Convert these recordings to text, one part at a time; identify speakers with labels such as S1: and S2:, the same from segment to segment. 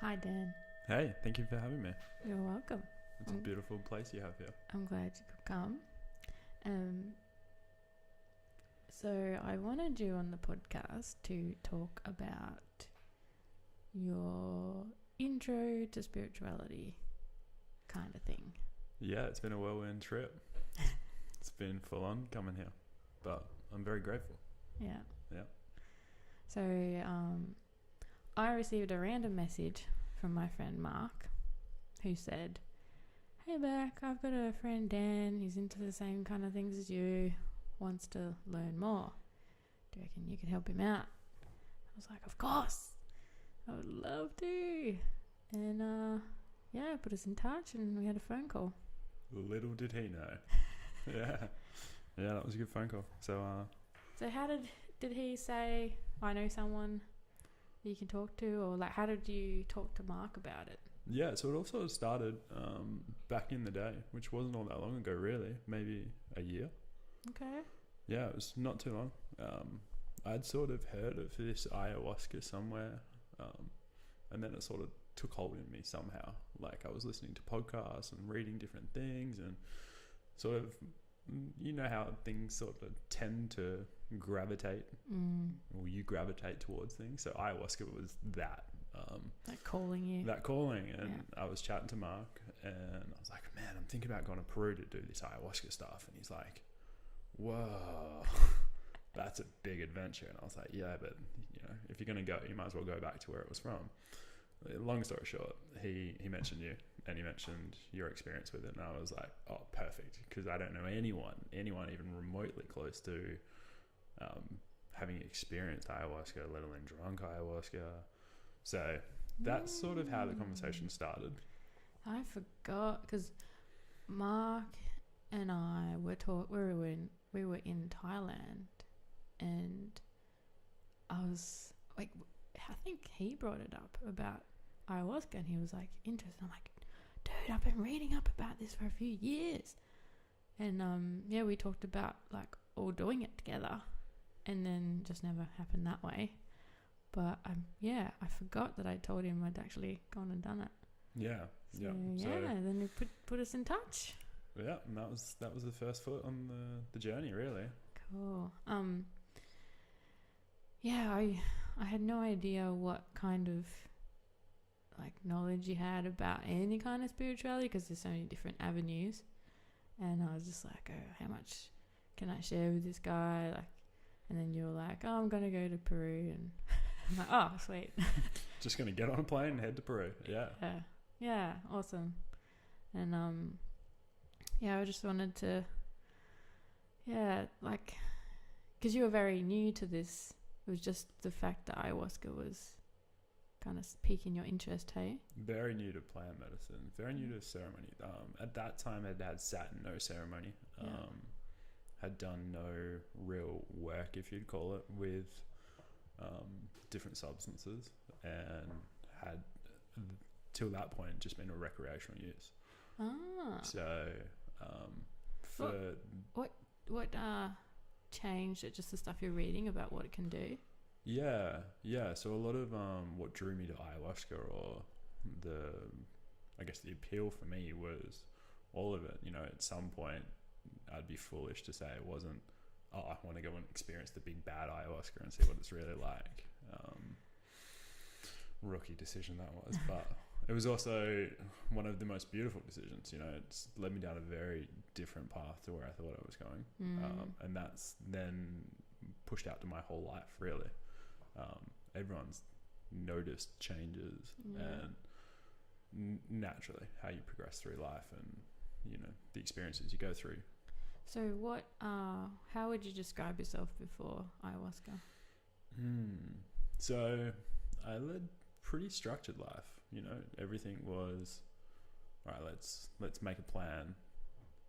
S1: Hi, Dan.
S2: Hey, thank you for having me.
S1: You're welcome.
S2: It's a beautiful place you have here.
S1: I'm glad you could come. Um, so I wanted you on the podcast to talk about your intro to spirituality kind of thing.
S2: Yeah, it's been a whirlwind trip. It's been full on coming here, but I'm very grateful.
S1: Yeah.
S2: Yeah.
S1: So I received a random message from my friend Mark, who said, "Hey Beck, I've got a friend Dan, he's into the same kind of things as you, wants to learn more. Do you reckon you could help him out?" I was like, "Of course, I would love to." And yeah, put us in touch and we had a phone call.
S2: Little did he know. Yeah. Yeah, that was a good phone call. So
S1: how did he say, "I know someone that you can talk to," or like how did you talk to Mark about it?
S2: yeah, so it all sort of started back in the day, which wasn't all that long ago really, maybe a year.
S1: Okay.
S2: Yeah, it was not too long. I'd sort of heard of this ayahuasca somewhere, and then it sort of took hold in me somehow. Like I was listening to podcasts and reading different things, and sort of, you know how things sort of tend to gravitate, or you gravitate towards things. So ayahuasca was that.
S1: Like calling you.
S2: That calling, and I was chatting to Mark, and I was like, "Man, I'm thinking about going to Peru to do this ayahuasca stuff." And he's like, "Whoa, that's a big adventure." And I was like, "Yeah, but you know, if you're gonna go, you might as well go back to where it was from." Long story short, he mentioned you, and he mentioned your experience with it, and I was like, "Oh, perfect," because I don't know anyone even remotely close to having experienced ayahuasca, let alone drunk ayahuasca. So that's sort of how the conversation started.
S1: I forgot because Mark and I were we were in Thailand, and I was like, I think he brought it up about ayahuasca, and he was like interested. I'm like, "Dude, I've been reading up about this for a few years," and yeah, we talked about like all doing it together, and then just never happened that way. But yeah, I forgot that I told him I'd actually gone and done it.
S2: Yeah,
S1: So,
S2: yeah.
S1: Then he put us in touch.
S2: Yeah, and that was the first foot on the journey, really.
S1: Cool. Yeah, I had no idea what kind of like knowledge you had about any kind of spirituality, because there's so many different avenues, and I was just like, "Oh, how much can I share with this guy?" Like, and then you were like, "Oh, I'm gonna go to Peru," and I'm like, "Oh, sweet."
S2: Just gonna get on a plane and head to Peru. Yeah.
S1: Yeah, awesome. And yeah, I just wanted to, like, because you were very new to this. It was just the fact that ayahuasca was kind of piquing your interest, hey?
S2: Very new to plant medicine. Very new to ceremony. At that time, I'd had sat in no ceremony. Had done no real work, if you'd call it, with different substances, and had till that point just been a recreational use. So
S1: what changed it? Just the stuff you're reading about what it can do?
S2: Yeah. So a lot of what drew me to ayahuasca, or I guess the appeal for me, was all of it. You know, at some point I'd be foolish to say it wasn't, "Oh, I want to go and experience the big bad ayahuasca and see what it's really like." Rookie decision that was, but it was also one of the most beautiful decisions. You know, it's led me down a very different path to where I thought I was going, and that's then pushed out to my whole life, really. Everyone's noticed changes, and naturally how you progress through life, and you know the experiences you go through.
S1: So how would you describe yourself before ayahuasca?
S2: So I led pretty structured life. You know, everything was, all right, let's make a plan,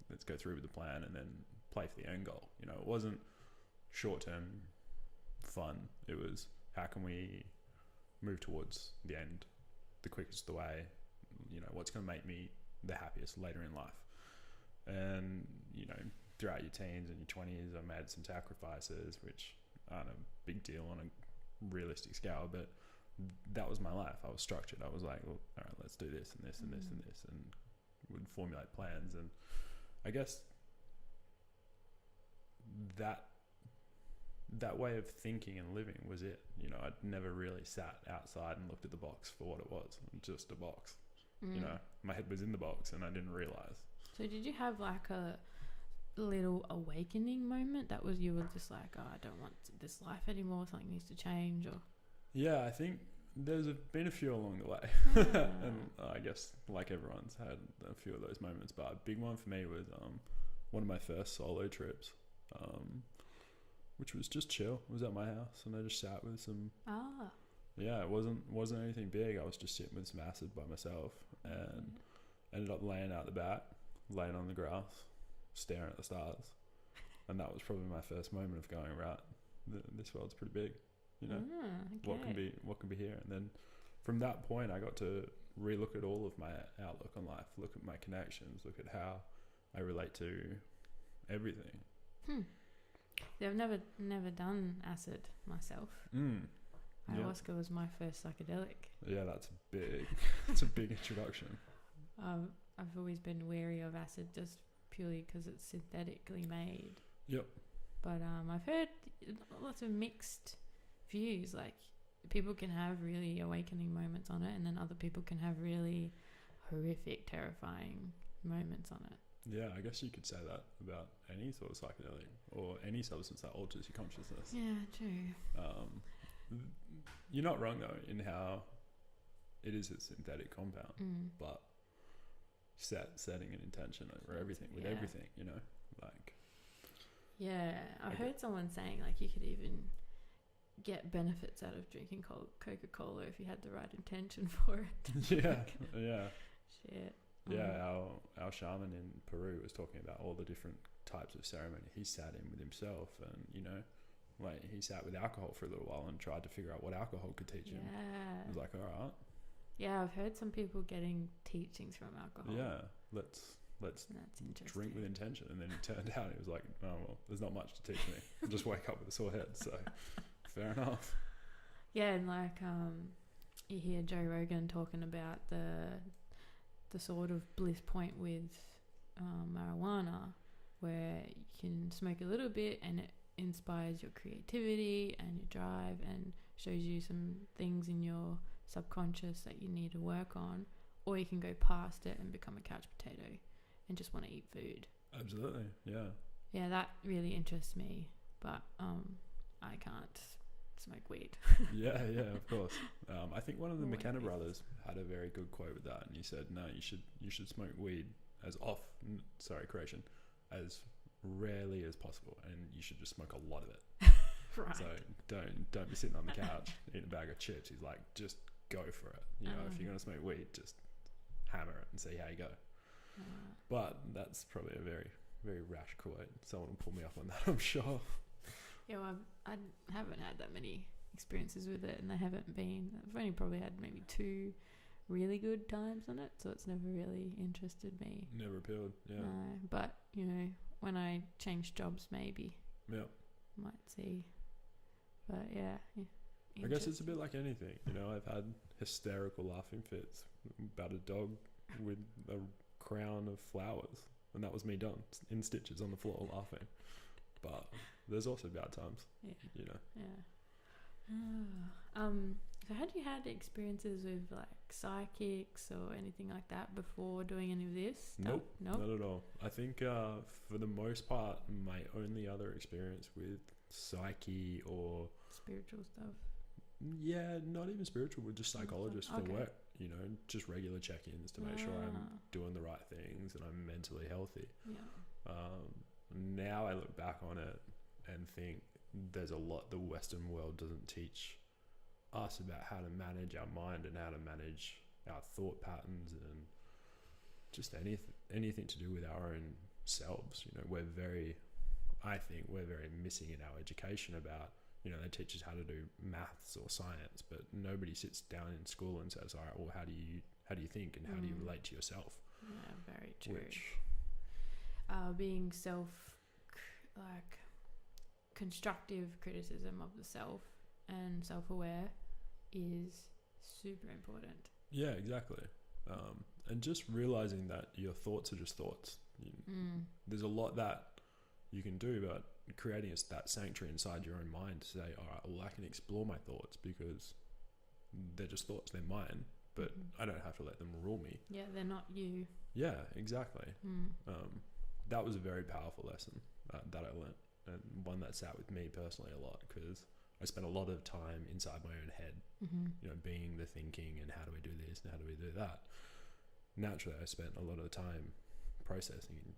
S2: let's go through with the plan, and then play for the end goal. You know, it wasn't short-term fun. It was, how can we move towards the end the quickest the way, you know, what's going to make me the happiest later in life. And you know, throughout your teens and your 20s, I made some sacrifices which aren't a big deal on a realistic scale, but that was my life. I was structured. I was like, well, all right, let's do this and this and this and this, and would formulate plans. And I guess that way of thinking and living was it. You know, I'd never really sat outside and looked at the box for what it was, just a box. You know, my head was in the box and I didn't realize.
S1: So did you have like a little awakening moment that was, you were just like, oh, I don't want this life anymore, something needs to change? Or
S2: yeah, I think there's been a few along the way. And I guess like everyone's had a few of those moments, but a big one for me was one of my first solo trips, which was just chill. It was at my house and I just sat with some yeah, it wasn't anything big. I was just sitting with some acid by myself and ended up laying out the back, laying on the grass, staring at the stars. And that was probably my first moment of going, right, this world's pretty big, you know.
S1: Okay.
S2: what can be here. And then from that point I got to relook at all of my outlook on life, look at my connections, look at how I relate to everything.
S1: Yeah, I've never done acid myself. Ayahuasca was my first psychedelic.
S2: Yeah, that's big. It's a big introduction.
S1: I've always been wary of acid just purely because it's synthetically made.
S2: Yep.
S1: But I've heard lots of mixed views. Like, people can have really awakening moments on it, and then other people can have really horrific, terrifying moments on it.
S2: Yeah, I guess you could say that about any sort of psychedelic or any substance that alters your consciousness.
S1: Yeah, true.
S2: You're not wrong though in how it is a synthetic compound, but setting an intention over everything with everything, you know, like.
S1: Yeah, I've heard someone saying like you could even get benefits out of drinking Coca-Cola if you had the right intention for it.
S2: Yeah.
S1: Shit.
S2: Yeah, our shaman in Peru was talking about all the different types of ceremony. He sat in with himself and, you know, like he sat with alcohol for a little while and tried to figure out what alcohol could teach him. It was like, all right.
S1: Yeah, I've heard some people getting teachings from alcohol.
S2: Yeah, let's drink with intention. And then it turned out it was like, oh, well, there's not much to teach me. I'll just wake up with a sore head. So fair enough.
S1: Yeah, and like you hear Joe Rogan talking about the sort of bliss point with marijuana, where you can smoke a little bit and it inspires your creativity and your drive and shows you some things in your subconscious that you need to work on, or you can go past it and become a couch potato and just want to eat food.
S2: Absolutely. Yeah,
S1: that really interests me, but I can't smoke weed.
S2: yeah, of course. I think one of the McKenna brothers had a very good quote with that, and he said, no, you should smoke weed as rarely as possible, and you should just smoke a lot of it.
S1: Right.
S2: So don't be sitting on the couch eating a bag of chips. He's like, just go for it. You know, if you're gonna smoke weed, just hammer it and see how you go. But that's probably a very, very rash quote. Someone will pull me up on that, I'm sure.
S1: Yeah, well, I haven't had that many experiences with it, and I've only probably had maybe 2 really good times on it, so it's never really interested me.
S2: Never appealed, yeah.
S1: No, but, you know, when I change jobs, maybe.
S2: Yeah.
S1: Might see. But yeah.
S2: I guess it's a bit like anything, you know. I've had hysterical laughing fits about a dog with a crown of flowers, and that was me done in stitches on the floor laughing. But there's also bad times, you know.
S1: Yeah. So had you had experiences with like psychics or anything like that before doing any of this stuff?
S2: Nope, not at all. I think for the most part, my only other experience with psyche or
S1: spiritual stuff.
S2: Yeah, not even spiritual, but just psychologists for work. You know, just regular check-ins to make sure I'm doing the right things and I'm mentally healthy.
S1: Yeah.
S2: Now I look back on it and think there's a lot the Western world doesn't teach us about how to manage our mind and how to manage our thought patterns and just anything to do with our own selves. You know, I think we're very missing in our education about, you know, they teach us how to do maths or science, but nobody sits down in school and says, all right, well, how do you think and how do you relate to yourself?
S1: Yeah, very true.
S2: Which
S1: being constructive criticism of the self and self-aware is super important.
S2: Yeah, exactly. And just realizing that your thoughts are just thoughts. There's a lot that you can do, but creating that sanctuary inside your own mind to say, all right, well, I can explore my thoughts because they're just thoughts, they're mine, but I don't have to let them rule me.
S1: Yeah, they're not you.
S2: Yeah, exactly. That was a very powerful lesson that I learnt, and one that sat with me personally a lot, because I spent a lot of time inside my own head, being the thinking and how do we do this and how do we do that. Naturally, I spent a lot of the time processing.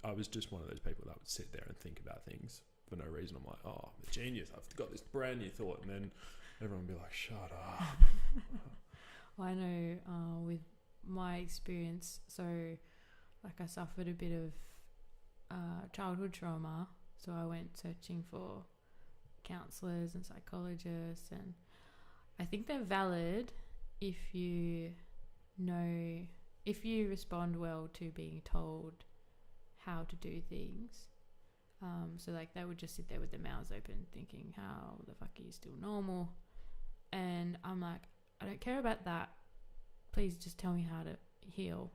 S2: I was just one of those people that would sit there and think about things for no reason. I'm like, oh, I'm a genius. I've got this brand new thought. And then everyone would be like, shut up.
S1: Well, I know with my experience, so like I suffered a bit of childhood trauma. So I went searching for counsellors and psychologists, and I think they're valid if you respond well to being told how to do things. So like they would just sit there with their mouths open thinking, how the fuck are you still normal? And I'm like, I don't care about that. Please just tell me how to heal.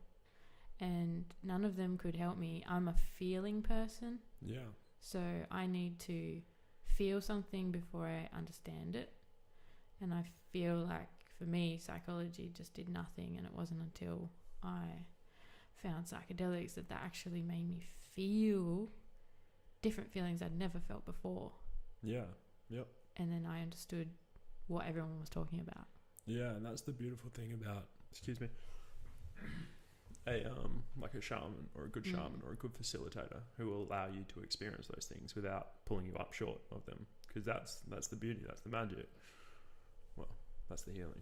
S1: And none of them could help me. I'm a feeling person.
S2: Yeah.
S1: So I need to feel something before I understand it. And I feel like for me, psychology just did nothing. And it wasn't until I found psychedelics that actually made me feel different feelings I'd never felt before.
S2: Yeah. Yep.
S1: And then I understood what everyone was talking about.
S2: Yeah, and that's the beautiful thing about, like a shaman or a good shaman or a good facilitator who will allow you to experience those things without pulling you up short of them, because that's the beauty, that's the magic. Well, that's the healing.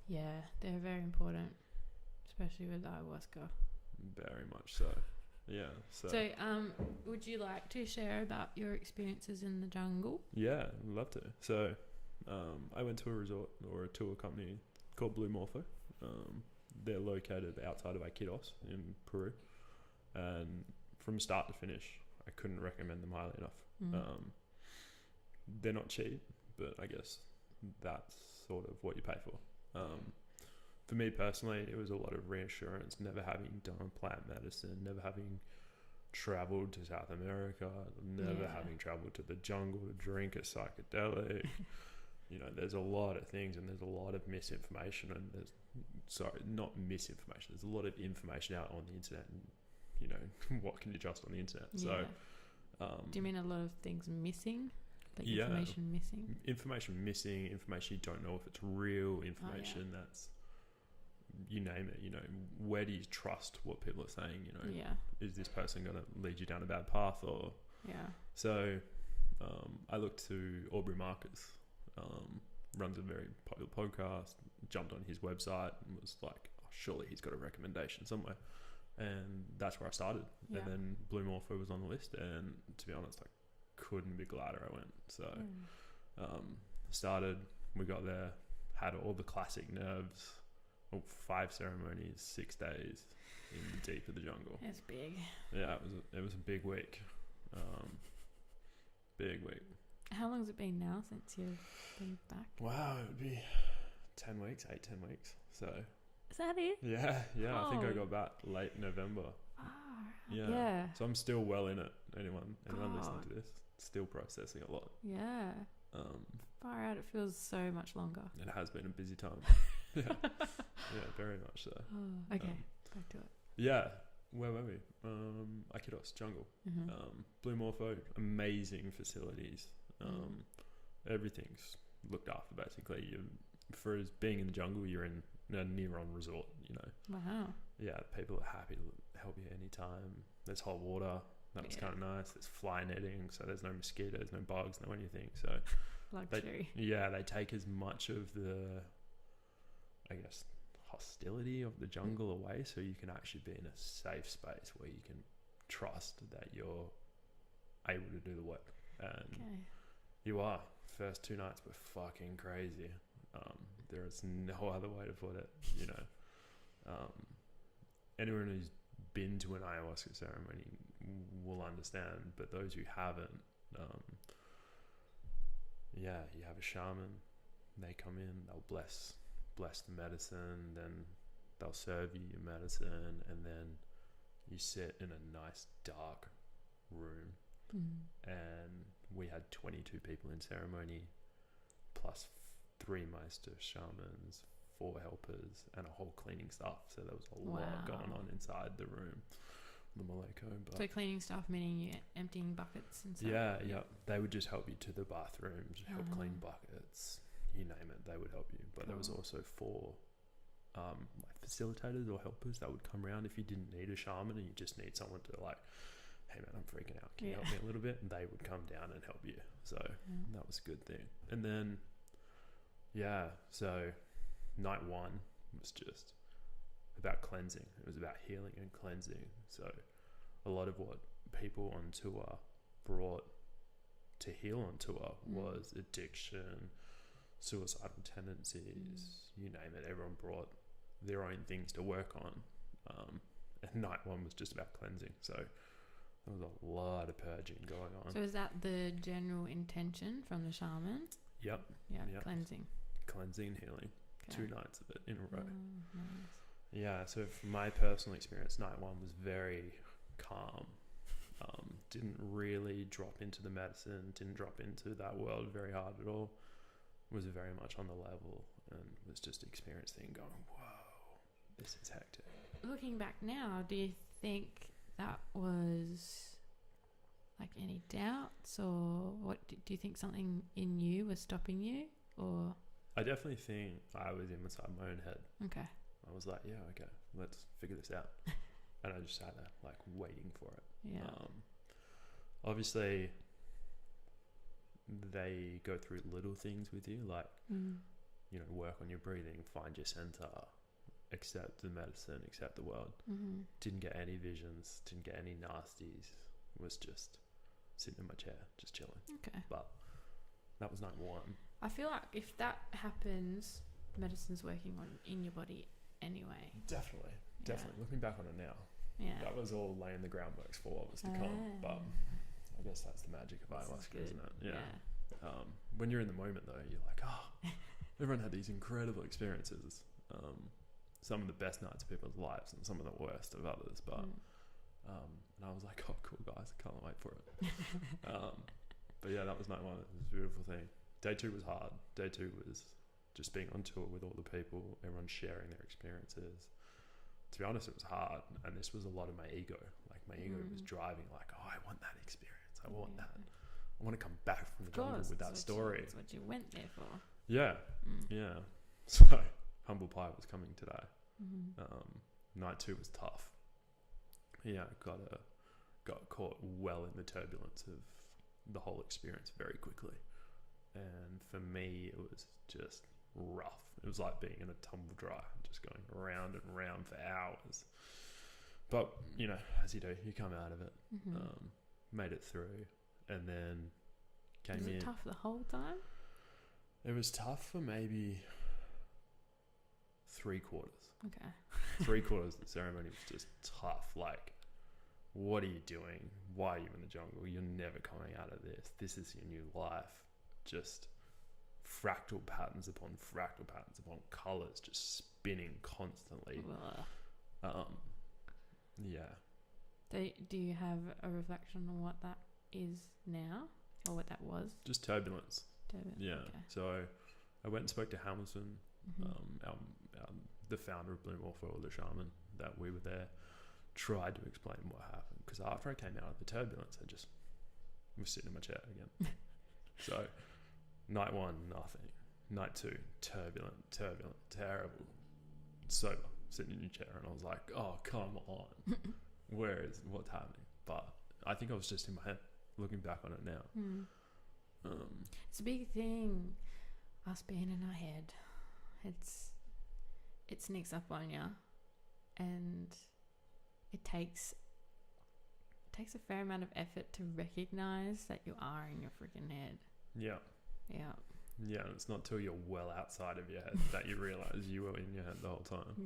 S1: Yeah, they're very important, especially with ayahuasca.
S2: Very much so. Yeah. So
S1: would you like to share about your experiences in the jungle?
S2: Yeah, I'd love to. So I went to a resort or a tour company called Blue Morpho. They're located outside of Iquitos in Peru, and from start to finish, I couldn't recommend them highly enough. They're not cheap, but I guess that's sort of what you pay for. For me personally, it was a lot of reassurance, never having done plant medicine, never having traveled to South America, never having traveled to the jungle to drink a psychedelic. There's a lot of things, and there's a lot of misinformation, and not misinformation. There's a lot of information out on the internet, and what can you trust on the internet?
S1: Yeah. So, do you mean a lot of things missing? Like information missing? Information
S2: missing, information you don't know if it's real, information that's, you name it, where do you trust what people are saying? Is this person going to lead you down a bad path or? Yeah. So, I looked to Aubrey Marcus, runs a very popular podcast, jumped on his website and was like, oh, surely he's got a recommendation somewhere. And that's where I started. Yeah. And then Blue Morpho was on the list, and to be honest, I couldn't be gladder I went. So started, we got there, had all the classic nerves, 5 ceremonies, 6 days in the deep of the jungle.
S1: It's big.
S2: Yeah, it was a big week. Big week.
S1: How long has it been now since you've been back?
S2: Wow, it would be 10 weeks. So
S1: is that it?
S2: Yeah. I think I got back late November. Yeah. So I'm still well in it. Anyone listening to this, still processing a lot.
S1: Yeah. Far out, it feels so much longer.
S2: It has been a busy time. Yeah, very much so.
S1: Oh, okay, back to it.
S2: Yeah, where were we? Iquitos jungle. Blue Morpho, amazing facilities. Everything's looked after basically. For being in the jungle, you're in a near-on resort.
S1: Wow.
S2: Yeah, people are happy to help you anytime. There's hot water. That was kind of nice. There's fly netting, so there's no mosquitoes, no bugs, no anything. So
S1: luxury.
S2: They take as much of the, I guess, hostility of the jungle away, so you can actually be in a safe space where you can trust that you're able to do the work. And you are. First 2 nights were fucking crazy. There is no other way to put it. Anyone who's been to an ayahuasca ceremony will understand, but those who haven't, you have a shaman, they come in, they'll bless the medicine, then they'll serve you your medicine, and then you sit in a nice dark room. And we had 22 people in ceremony, plus 3 Meister shamans, 4 helpers, and a whole cleaning staff. So there was a lot going on inside the room, the Maleko. But
S1: so cleaning staff meaning you emptying buckets and stuff?
S2: Yeah. They would just help you to the bathrooms, help clean buckets, you name it, they would help you. But there was also 4 like facilitators or helpers that would come around if you didn't need a shaman and you just need someone to like, hey man, I'm freaking out, can you help me a little bit? And they would come down and help you. So that was a good thing. And then so night 1 was just about cleansing. It was about healing and cleansing. So a lot of what people on tour brought to heal on tour was addiction, suicidal tendencies, you name it. Everyone brought their own things to work on. And night 1 was just about cleansing. So there was a lot of purging going on.
S1: So is that the general intention from the shaman?
S2: Yep.
S1: Cleansing
S2: And healing. Okay. 2 nights of it in a row.
S1: Nice.
S2: Yeah, so from my personal experience, night 1 was very calm. Didn't really drop into the medicine, didn't drop into that world very hard at all. Was very much on the level and was just experiencing going, whoa, this is hectic.
S1: Looking back now, do you think that was like any doubts, or what do you think something in you was stopping you, or?
S2: I definitely think I was inside my own head.
S1: Okay.
S2: I was like, yeah, okay, let's figure this out. And I just sat there like waiting for it.
S1: Yeah.
S2: Obviously they go through little things with you, like, you know, work on your breathing, find your center, accept the medicine, accept the world. Didn't get any visions, didn't get any nasties, was just sitting in my chair, just chilling.
S1: Okay.
S2: But that was night 1.
S1: I feel like if that happens, medicine's working on in your body anyway.
S2: Definitely. Looking back on it now, that was all laying the groundworks for what was to come. But I guess that's the magic of ayahuasca, isn't it? Yeah. When you're in the moment, though, you're like, everyone had these incredible experiences. Some of the best nights of people's lives and some of the worst of others. But and I was like, oh, cool, guys, I can't wait for it. But yeah, that was night 1. It was a beautiful thing. Day 2 was hard. Day 2 was just being on tour with all the people, everyone sharing their experiences. To be honest, it was hard, and this was a lot of my ego. Like my ego was driving, like, oh, I want that experience. I want that. I want to come back from the jungle with that story.
S1: That's what you went there for.
S2: Yeah, yeah. So humble pie was coming today. Night 2 was tough. Yeah, got caught well in the turbulence of the whole experience very quickly. And for me, it was just rough. It was like being in a tumble dryer, just going round and round for hours. But, you know, as you do, you come out of it. Made it through, and then came in.
S1: Was it tough the whole time?
S2: It was tough for maybe 3/4.
S1: Okay.
S2: 3/4 of the ceremony was just tough. Like, what are you doing? Why are you in the jungle? You're never coming out of this. This is your new life. Just fractal patterns upon colours, just spinning constantly. Yeah.
S1: Do you have a reflection on what that is now, or what that was?
S2: Just turbulence. Yeah. Okay. So I went and spoke to Hamilton, the founder of Blue Morpho, or the shaman, that we were there. Tried to explain what happened, because after I came out of the turbulence, I just was sitting in my chair again. So night 1, nothing. Night 2, turbulent, terrible, sober, sitting in your chair, and I was like, oh, come on. What's happening? But I think I was just in my head, looking back on it now.
S1: It's a big thing, us being in our head. It sneaks up on you, and it takes a fair amount of effort to recognize that you are in your freaking head.
S2: Yeah. It's not till you're well outside of your head that you realize you were in your head the whole time.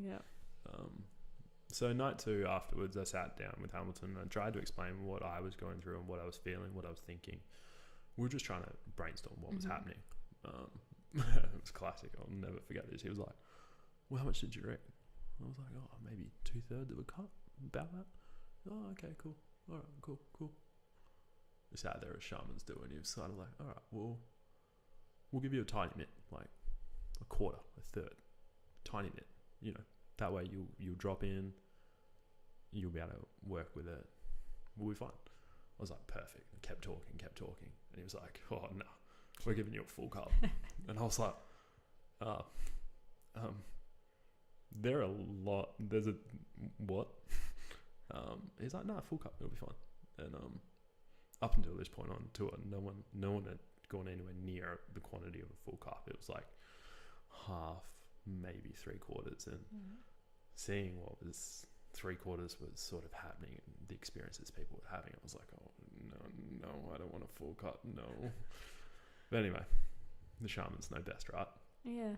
S2: So night 2 afterwards, I sat down with Hamilton and I tried to explain what I was going through and what I was feeling, what I was thinking. We were just trying to brainstorm what was happening. it was classic. I'll never forget this. He was like, well, how much did you reckon? I was like, oh, maybe 2/3 of a cup, about that. Oh, okay, cool. All right, cool. He sat there as shamans do, and he was kind of like, all right, well, we'll give you a tiny bit, like a quarter, a third, tiny bit. You know, that way you'll drop in, you'll be able to work with it. We'll be fine. I was like, perfect. And kept talking. And he was like, oh, no, we're giving you a full cup. And I was like, there are a lot, there's a, what? He's like, nah, full cup, it'll be fine. And up until this point on tour, no one had gone anywhere near the quantity of a full cup. It was like half, maybe 3/4. And seeing what was 3/4 was sort of happening and the experiences people were having, I was like, oh, no, I don't want a full cup, no. But anyway, the shamans know best, right?
S1: Yeah.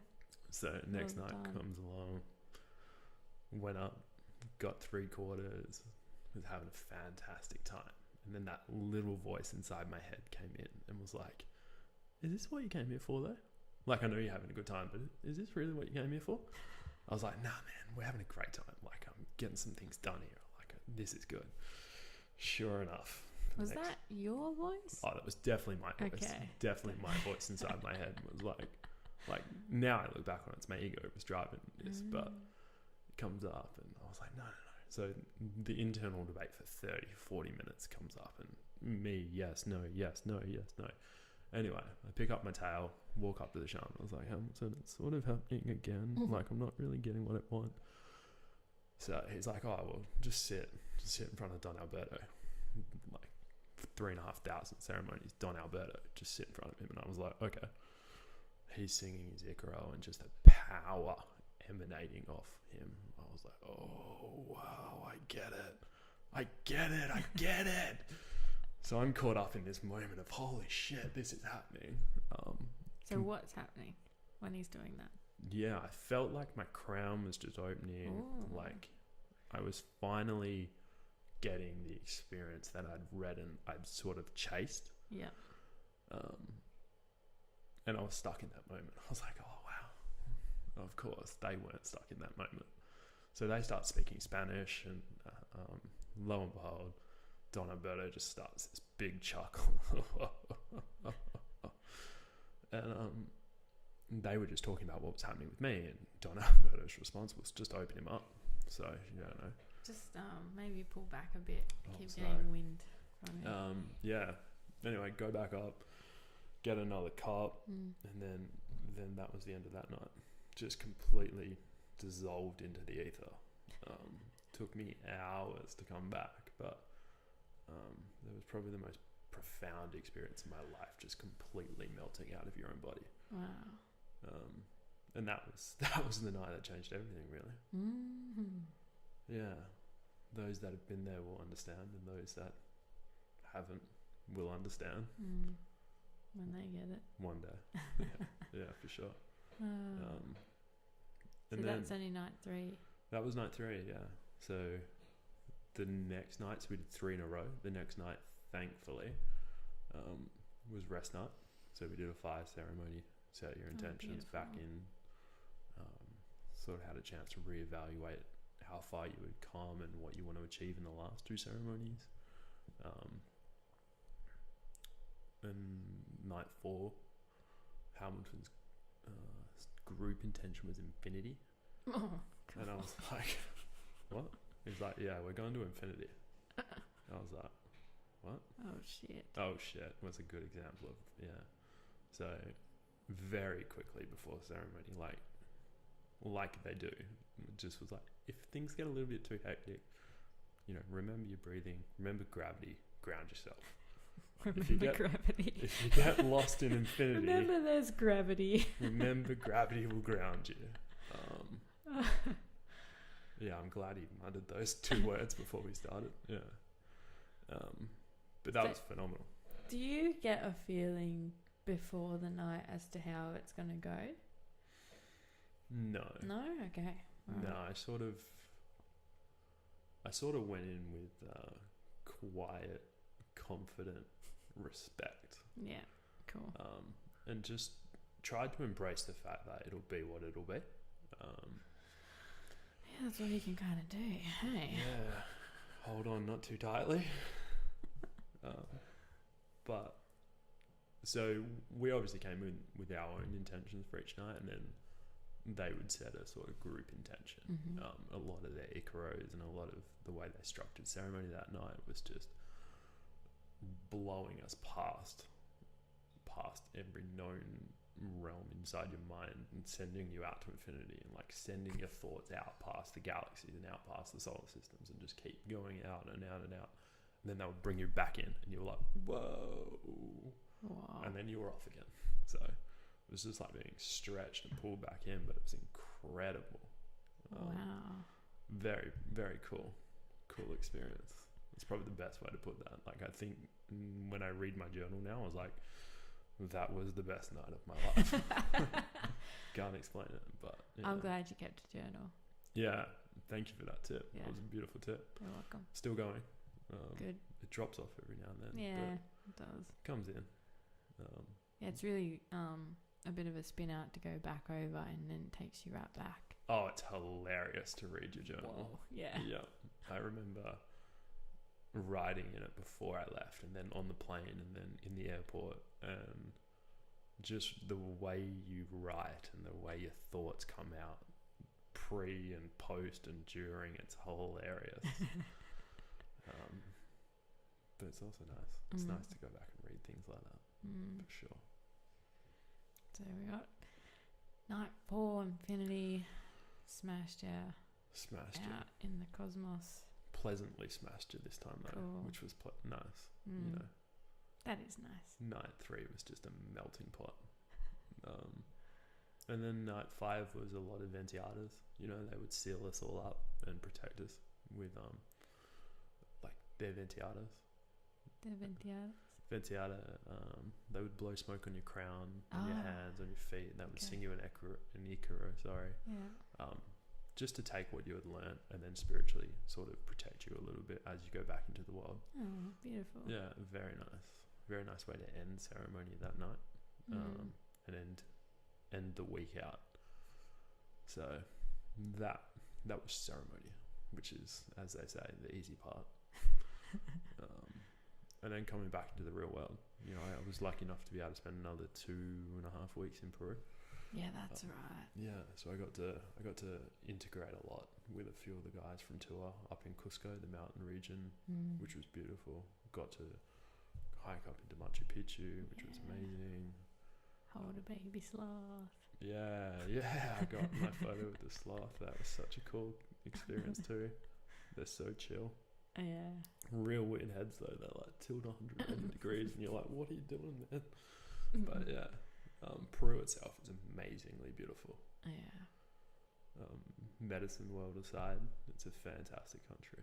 S2: So next night comes along, went up, got 3/4, was having a fantastic time. And then that little voice inside my head came in and was like, is this what you came here for though? Like, I know you're having a good time, but is this really what you came here for? I was like, nah, man, we're having a great time. Like, I'm getting some things done here. Like, this is good. Sure enough.
S1: Was that your voice?
S2: Oh, that was definitely my voice.
S1: Okay.
S2: Definitely my voice inside my head was like now I look back on it, it's my ego was driving this, but it comes up and I was like, no. So the internal debate for 30, 40 minutes comes up and me, yes, no. Anyway, I pick up my tail, walk up to the shaman. I was like, so it's sort of happening again. Like, I'm not really getting what I want. So he's like, oh, well, just sit in front of Don Alberto. Like 3,500 ceremonies, Don Alberto, just sit in front of him. And I was like, okay. He's singing his Icaro and just the power emanating off him. I was like, oh, wow, I get it. So I'm caught up in this moment of, holy shit, this is happening.
S1: So what's happening when he's doing that?
S2: Yeah, I felt like my crown was just opening.
S1: Ooh.
S2: Like I was finally getting the experience that I'd read and I'd sort of chased.
S1: Yeah.
S2: And I was stuck in that moment. I was like, oh, wow. Of course, they weren't stuck in that moment. So they start speaking Spanish and lo and behold, Don Alberto just starts this big chuckle. And they were just talking about what was happening with me, and Don Alberto's response was just open him up. So, you don't know.
S1: Just maybe pull back a bit. Keep
S2: sorry.
S1: getting wind from it.
S2: Yeah. Anyway, go back up, get another cup, and then that was the end of that night. Just completely dissolved into the ether. Took me hours to come back, but that was probably the most profound experience of my life, just completely melting out of your own body.
S1: Wow.
S2: And that was the night that changed everything, really. Yeah. Those that have been there will understand, and those that haven't will understand.
S1: When they get it.
S2: One day. Yeah, for sure.
S1: So that's only night 3.
S2: That was night 3, yeah. So the next night, so we did 3 in a row. The next night, thankfully, was rest night. So we did a fire ceremony, set your intentions back in, sort of had a chance to reevaluate how far you had come and what you want to achieve in the last 2 ceremonies. And night 4, Hamilton's group intention was infinity.
S1: Oh,
S2: and I was like, what? He's like, yeah, we're going to infinity. I was like, what? Oh shit was a good example of, yeah. So very quickly before ceremony, like they do, it just was like, if things get a little bit too hectic, remember your breathing, remember gravity, ground yourself.
S1: Remember gravity.
S2: If you get lost in infinity,
S1: remember there's gravity.
S2: Remember gravity will ground you. Yeah, I'm glad he muttered those 2 words before we started. Yeah. But that was phenomenal.
S1: Do you get a feeling before the night as to how it's going to go?
S2: No.
S1: No? Okay. All
S2: no,
S1: right.
S2: I sort of went in with quiet, confident respect.
S1: Yeah, cool.
S2: And just tried to embrace the fact that it'll be what it'll be.
S1: Yeah, that's what you can kind of do. Hey.
S2: Yeah, hold on, not too tightly. But so we obviously came in with our own intentions for each night, and then they would set a sort of group intention. A lot of their E03s and a lot of the way they structured ceremony that night was just blowing us past every known realm inside your mind and sending you out to infinity, and like sending your thoughts out past the galaxies and out past the solar systems, and just keep going out and out and out. And then they would bring you back in, and you were like, whoa.
S1: Wow.
S2: And then you were off again. So it was just like being stretched and pulled back in, but it was incredible.
S1: Wow.
S2: Very, very cool experience. It's probably the best way to put that. Like, I think when I read my journal now, I was like, that was the best night of my life. Can't explain it, but yeah.
S1: I'm glad you kept a journal.
S2: Yeah, thank you for that tip.
S1: Yeah.
S2: It was a beautiful tip.
S1: You're welcome.
S2: Still going.
S1: Good.
S2: It drops off every now and then.
S1: Yeah,
S2: but
S1: it does.
S2: Comes in.
S1: Yeah, it's really a bit of a spin out to go back over, and then takes you right back.
S2: Oh, it's hilarious to read your journal.
S1: Whoa, yeah.
S2: Yeah. I remember writing in it before I left, and then on the plane, and then in the airport, and just the way you write and the way your thoughts come out pre and post and during, it's hilarious. But it's also nice. It's nice to go back and read things like that, for sure.
S1: So we got night 4, infinity, smashed out in the cosmos.
S2: Pleasantly smashed you this time though,
S1: Cool.
S2: which was nice. You know,
S1: that is nice.
S2: night 3 was just a melting pot. And then night 5 was a lot of ventiatas. You know, they would seal us all up and protect us with like their ventiatas. Ventiata, they would blow smoke on your crown, on your hands, on your feet, and they would sing you an ikaro,
S1: Yeah.
S2: just to take what you had learnt and then spiritually sort of protect you a little bit as you go back into the world.
S1: Oh, beautiful.
S2: Yeah, very nice. Very nice way to end ceremony that night, and end the week out. So that was ceremony, which is, as they say, the easy part. And then coming back into the real world, you know, I was lucky enough to be able to spend another 2.5 weeks in Peru.
S1: Yeah, that's right.
S2: Yeah, so I got to integrate a lot with a few of the guys from tour up in Cusco, the mountain region, which was beautiful. Got to hike up into Machu Picchu, which was amazing.
S1: Hold a baby sloth.
S2: Yeah, I got my photo with the sloth. That was such a cool experience too. They're so chill.
S1: Yeah.
S2: Real weird heads though. They're like tilde 180 degrees, and you're like, "What are you doing, man?" But yeah, Peru itself is amazingly beautiful.
S1: Yeah.
S2: Medicine world aside, it's a fantastic country.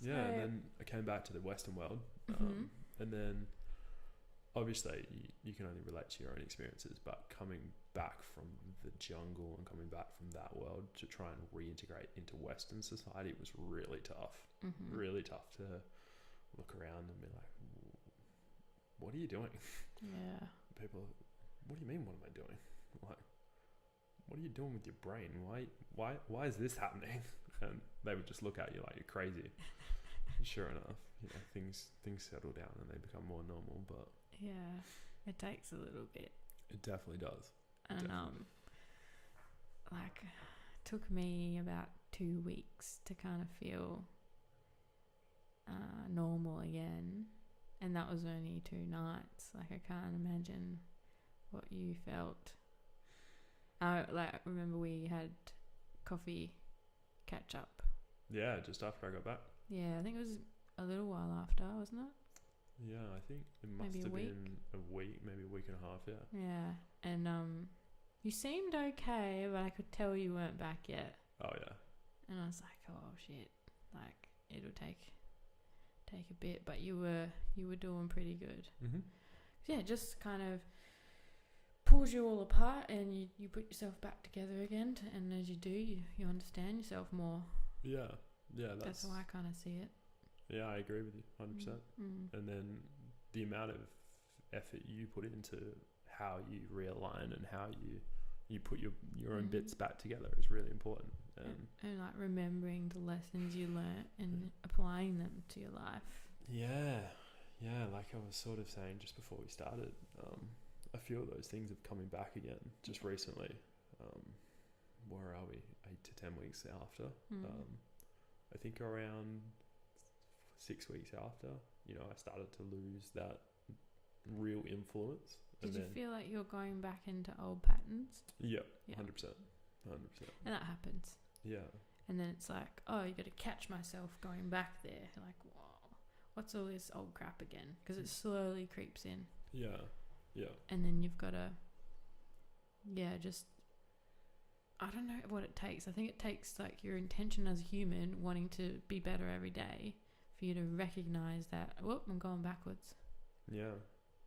S2: Yeah, and then I came back to the Western world, and then obviously you can only relate to your own experiences, but coming back from the jungle and coming back from that world to try and reintegrate into Western society was really tough. Really tough to look around and be like, what are you doing?
S1: Yeah.
S2: People, what do you mean, what am I doing? Like, what are you doing with your brain? Why is this happening? And they would just look at you like you're crazy. Sure enough, you know, things settle down and they become more normal, but
S1: yeah, it takes a little bit.
S2: It definitely does.
S1: And like, took me about 2 weeks to kind of feel normal again, and that was only 2 nights. Like, I can't imagine what you felt. I remember we had coffee catch up.
S2: Yeah, just after I got back.
S1: Yeah, I think it was a little while after, wasn't it?
S2: Yeah, I think it must have been a week, maybe a week and a half, yeah.
S1: Yeah, and you seemed okay, but I could tell you weren't back yet.
S2: Oh, yeah.
S1: And I was like, oh, shit, like, it'll take a bit, but you were doing pretty good. Yeah, just kind of pulls you all apart, and you put yourself back together again, and as you do, you understand yourself more.
S2: Yeah,
S1: that's how I kind of see it.
S2: Yeah, I agree with you 100%. And then the amount of effort you put into how you realign and how you put your own bits back together is really important.
S1: And like remembering the lessons you learnt and applying them to your life.
S2: Yeah, like I was sort of saying just before we started, a few of those things have coming back again just recently. Where are we? 8 to 10 weeks after. I think around 6 weeks after, I started to lose that real influence.
S1: Did you feel like you're going back into old patterns?
S2: Yeah,
S1: Yeah.
S2: 100%.
S1: And that happens.
S2: Yeah.
S1: And then it's like, oh, you got to catch myself going back there. Like, whoa, what's all this old crap again? Because it slowly creeps in.
S2: Yeah.
S1: And then you've got to, just, I don't know what it takes. I think it takes like your intention as a human wanting to be better every day for you to recognize that, whoop, I'm going backwards.
S2: Yeah.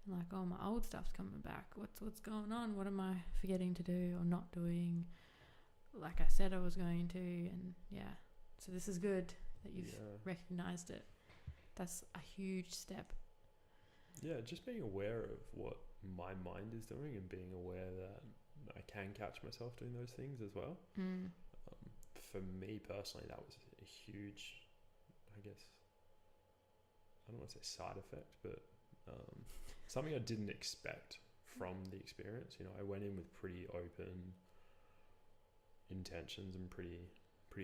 S1: And like, oh, my old stuff's coming back. What's going on? What am I forgetting to do or not doing? Like I said I was going to, and so this is good that you've recognized it. That's a huge step. Yeah,
S2: just being aware of what my mind is doing and being aware that I can catch myself doing those things as well. For me personally, that was a huge, I guess, I don't want to say side effect, but something I didn't expect from the experience. I went in with pretty open intentions and pretty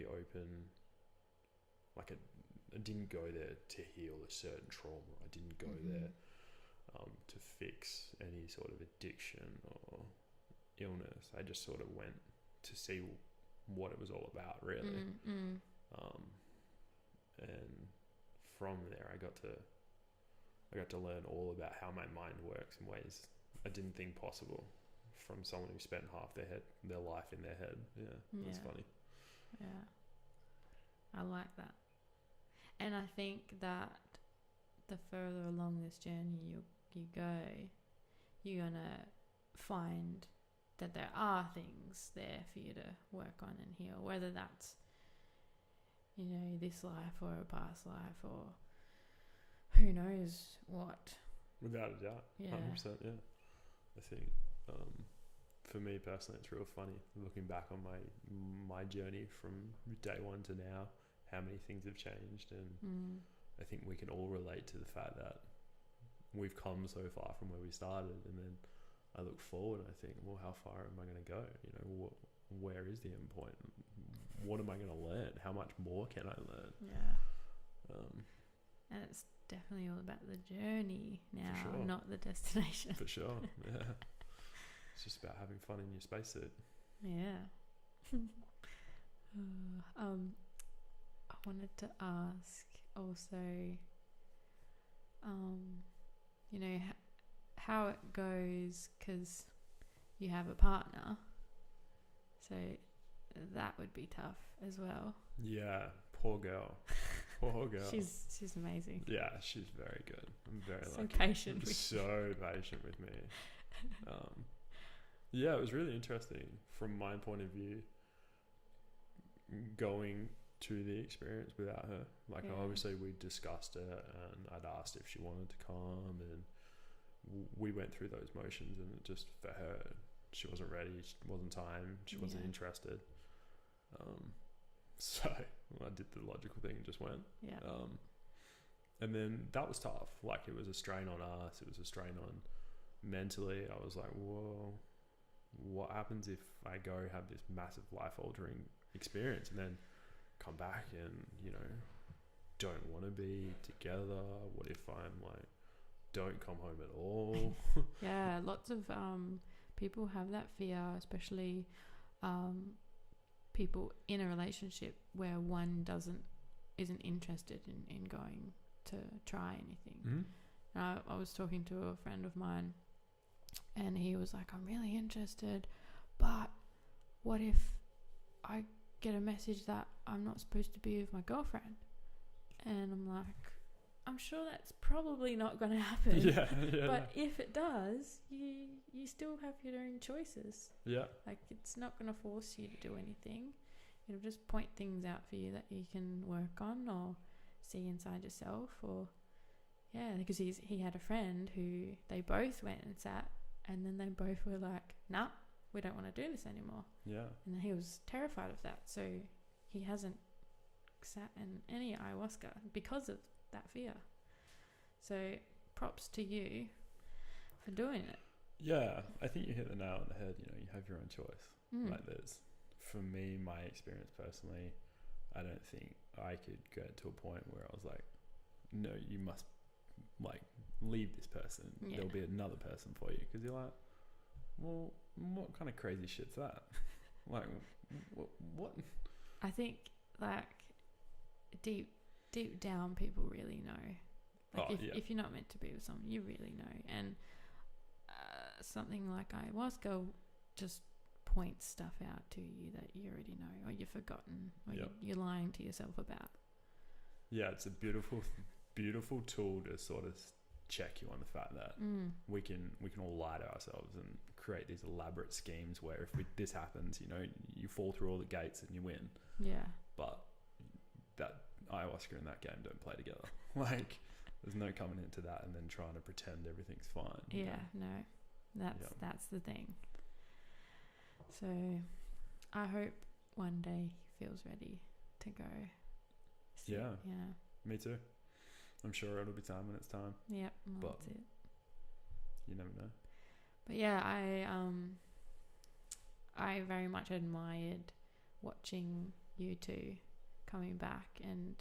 S2: open, like I didn't go there to heal a certain trauma. I didn't go there to fix any sort of addiction or illness. I just sort of went to see what it was all about, really. And from there I got to learn all about how my mind works in ways I didn't think possible from someone who spent half their life in their head. That's funny.
S1: I like that. And I think that the further along this journey you go, you're gonna find that there are things there for you to work on and heal, whether that's this life or a past life or who knows what.
S2: Without a doubt. 100%. I think for me personally, it's real funny looking back on my journey from day one to now, how many things have changed. And I think we can all relate to the fact that we've come so far from where we started. And then I look forward and I think, well, how far am I going to go? Where is the end point? What am I going to learn? How much more can I learn?
S1: And it's definitely all about the journey now,
S2: sure.
S1: Not the destination.
S2: For sure, yeah. It's just about having fun in your spacesuit.
S1: Yeah. I wanted to ask also, how it goes, because you have a partner, so that would be tough as well.
S2: Yeah, poor girl.
S1: She's amazing.
S2: Yeah, she's very good. I'm very
S1: so
S2: lucky.
S1: Patient with
S2: so patient with me. It was really interesting from my point of view going to the experience without her. Like obviously we discussed it and I'd asked if she wanted to come and we went through those motions, and it just for her, she wasn't ready, she wasn't time, she wasn't interested. So I did the logical thing and just went. And then that was tough. Like it was a strain on us. It was a strain on mentally. I was like, whoa, what happens if I go have this massive life-altering experience and then come back and, don't want to be together? What if I'm like, don't come home at all?
S1: Yeah, lots of people have that fear, especially people in a relationship where one isn't interested in going to try anything. I was talking to a friend of mine and he was like, I'm really interested, but what if I get a message that I'm not supposed to be with my girlfriend? And I'm like, I'm sure that's probably not going to happen.
S2: Yeah.
S1: But if it does, you still have your own choices.
S2: Yeah.
S1: Like it's not going to force you to do anything. It'll just point things out for you that you can work on or see inside yourself, or Yeah, because he had a friend who they both went and sat, and then they both were like, nah, we don't want to do this anymore.
S2: Yeah.
S1: And he was terrified of that, so he hasn't sat in any ayahuasca because of that fear. So props to you for doing it.
S2: Yeah, I think you hit the nail on the head. You know, you have your own choice. Like there's, for me, my experience personally, I don't think I could get to a point where I was like, no, you must like leave this person.
S1: Yeah.
S2: There'll be another person for you, because you're like, well, what kind of crazy shit's that? Like, what?
S1: I think like deep down, people really know. Like if you're not meant to be with someone, you really know. And something like ayahuasca just points stuff out to you that you already know, or you've forgotten, or you're lying to yourself about. Yeah,
S2: it's a beautiful tool to sort of check you on the fact that we can all lie to ourselves and create these elaborate schemes where if this happens, you know, you fall through all the gates and you win.
S1: Yeah.
S2: But that ayahuasca and that game don't play together. Like, there's no coming into that and then trying to pretend everything's fine.
S1: Yeah, no, that's the thing. So I hope one day he feels ready to go. Yeah.
S2: Me too. I'm sure it'll be time when it's time.
S1: Yeah, well, that's it.
S2: You never know.
S1: But yeah, I very much admired watching you two coming back and,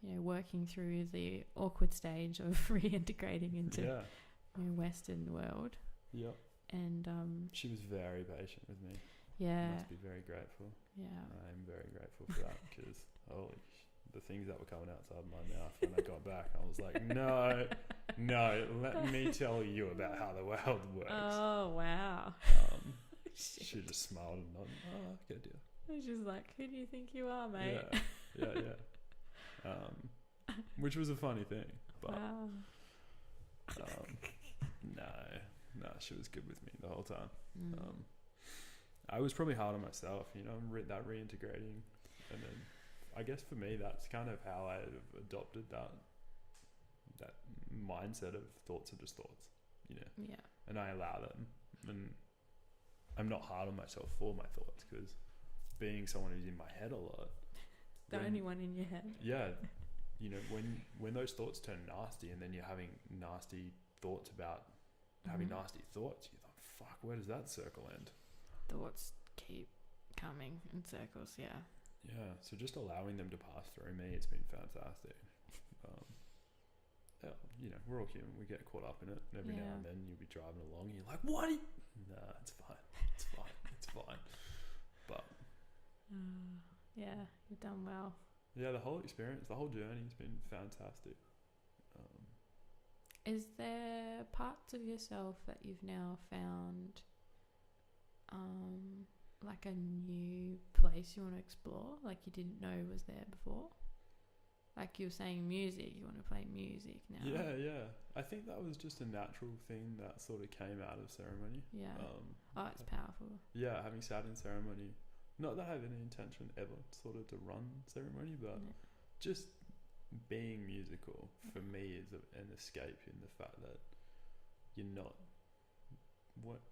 S1: you know, working through the awkward stage of reintegrating into the Western world.
S2: Yep.
S1: And
S2: she was very patient with me.
S1: Yeah.
S2: I must be very grateful.
S1: Yeah.
S2: I'm very grateful for that, because the things that were coming outside my mouth when I got back, I was like, no, let me tell you about how the world works.
S1: Oh, wow.
S2: She just smiled and nodded. Oh, good deal.
S1: She's like, who do you think you are, mate?
S2: Yeah. Which was a funny thing. But,
S1: wow.
S2: No, she was good with me the whole time. I was probably hard on myself, you know, that reintegrating. And then I guess for me, that's kind of how I adopted that mindset of thoughts are just thoughts, you know.
S1: Yeah.
S2: And I allow them. And I'm not hard on myself for my thoughts, because being someone who's in my head a lot.
S1: Only one in your head.
S2: Yeah. You know, when those thoughts turn nasty and then you're having nasty thoughts about having nasty thoughts, you thought, fuck, where does that circle end?
S1: Thoughts keep coming in circles, yeah.
S2: Yeah, so just allowing them to pass through me, it's been fantastic. You know, we're all human. We get caught up in it. And every now and then you'll be driving along and you're like, what? Nah, it's fine. It's fine. But...
S1: yeah, you've done well.
S2: Yeah, the whole experience, the whole journey's been fantastic.
S1: Is there parts of yourself that you've now found like a new place you want to explore, like you didn't know was there before? Like you were saying music, you want to play music now.
S2: Yeah. I think that was just a natural thing that sort of came out of ceremony.
S1: Yeah. It's powerful.
S2: Yeah, having sat in ceremony. Not that I have any intention ever sort of to run ceremony, but just being musical for me is an escape, in the fact that you're not,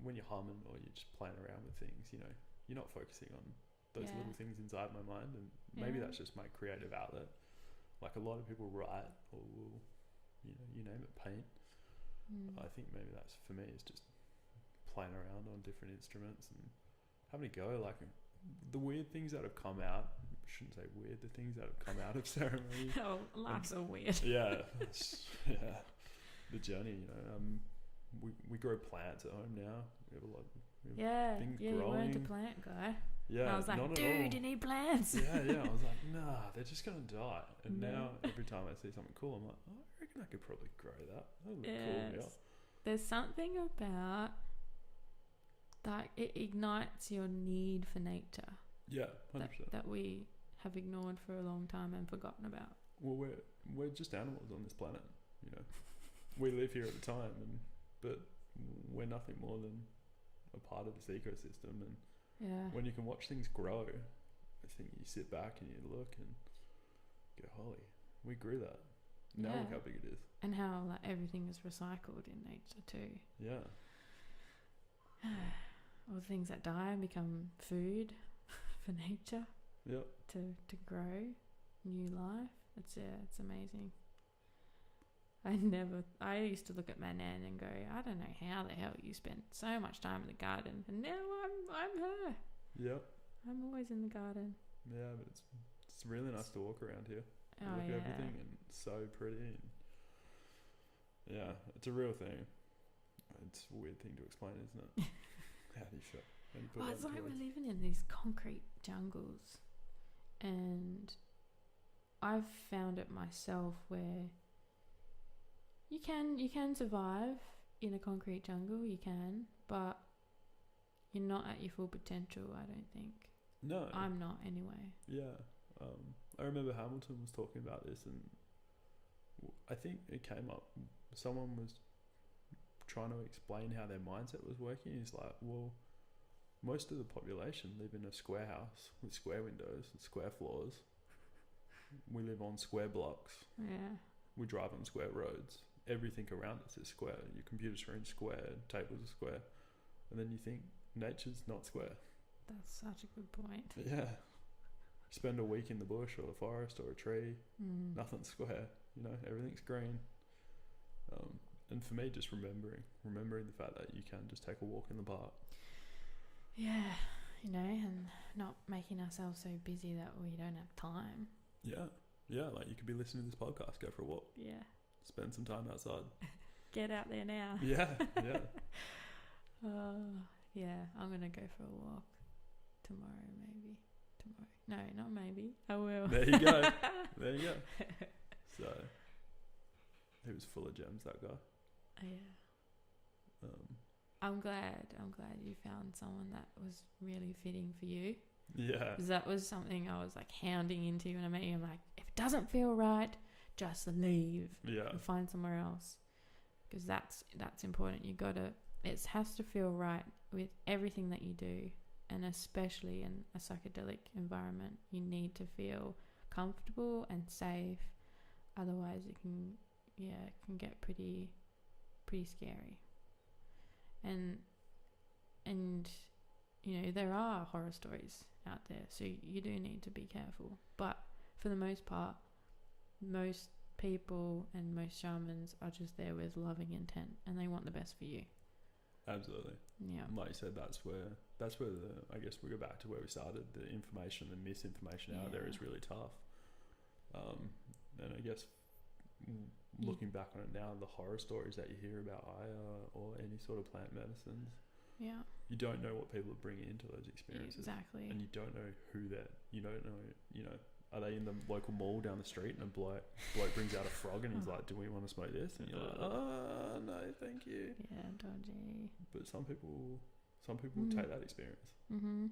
S2: when you're humming or you're just playing around with things, you know, you're not focusing on those little things inside my mind. And maybe that's just my creative outlet. Like a lot of people write or will, you know, you name it, paint. I think maybe that's, for me, is just playing around on different instruments and having a go. Like the weird things that have come out, I shouldn't say weird, the things that have come out of ceremony.
S1: Oh, life's so weird.
S2: Yeah. The journey, you know. We grow plants at home now. We have a lot of things growing.
S1: You weren't a plant guy.
S2: Yeah,
S1: and I was like, dude, you need plants.
S2: Yeah. I was like, nah, they're just gonna die. And now every time I see something cool, I'm like, oh, I reckon I could probably grow that. That would look cool. Yeah.
S1: There's something about that, it ignites your need for nature.
S2: Yeah, 100%.
S1: That we have ignored for a long time and forgotten about.
S2: Well, we're just animals on this planet, you know. We live here at the time, but we're nothing more than a part of this ecosystem. And when you can watch things grow, I think you sit back and you look and go, holy, we grew that. Now
S1: Yeah.
S2: look how big it is.
S1: And how like everything is recycled in nature too.
S2: Yeah.
S1: All the things that die become food for nature
S2: Yep.
S1: to grow new life. It's amazing. I used to look at my nan and go, I don't know how the hell you spent so much time in the garden, and now I'm her.
S2: Yep.
S1: I'm always in the garden.
S2: Yeah, but it's really nice to walk around here. You
S1: Oh
S2: look
S1: yeah.
S2: at everything and it's so pretty. And yeah, it's a real thing. It's a weird thing to explain, isn't it? How do you feel? How do you put
S1: Well,
S2: that
S1: it's
S2: into
S1: like
S2: words?
S1: we're living in these concrete jungles, and I've found it myself where you can survive in a concrete jungle, you can, but you're not at your full potential, I don't think.
S2: No.
S1: I'm not anyway.
S2: Yeah. I remember Hamilton was talking about this, and I think it came up. Someone was trying to explain how their mindset was working. He's like, well, most of the population live in a square house with square windows and square floors. We live on square blocks.
S1: Yeah.
S2: We drive on square roads. Everything around us is square. Your computer screen's square, tables are square. And then you think nature's not square.
S1: That's such a good point.
S2: Yeah. Spend a week in the bush or the forest or a tree, nothing's square. You know, everything's green. And for me, just remembering the fact that you can just take a walk in the park.
S1: Yeah, you know, and not making ourselves so busy that we don't have time.
S2: Yeah, like you could be listening to this podcast, go for a walk,
S1: Yeah.
S2: spend some time outside.
S1: Get out there now.
S2: Yeah.
S1: Yeah, I'm going to go for a walk tomorrow, maybe. No, not maybe. I will.
S2: There you go. So, he was full of gems, that guy.
S1: Yeah. I'm glad you found someone that was really fitting for you.
S2: Yeah.
S1: Because that was something I was like hounding into when I met you. I'm like, if it doesn't feel right, just leave.
S2: Yeah.
S1: And find somewhere else. Because that's important. It has to feel right with everything that you do. And especially in a psychedelic environment, you need to feel comfortable and safe. Otherwise, it can get pretty scary. And you know, there are horror stories out there, so you do need to be careful. But for the most part, most people and most shamans are just there with loving intent, and they want the best for you.
S2: Absolutely.
S1: Yeah.
S2: Like you said, that's where I guess we go back to where we started. The information, the misinformation out there is really tough. And I guess looking back on it now, the horror stories that you hear about Aya or any sort of plant medicines, you don't know what people are bringing into those experiences.
S1: Exactly.
S2: And you don't know who you don't know, are they in the local mall down the street and a bloke brings out a frog and he's like, do we want to smoke this? And you're like, oh, no, thank you.
S1: Yeah, dodgy.
S2: But some people will take that experience.
S1: Mm-hmm.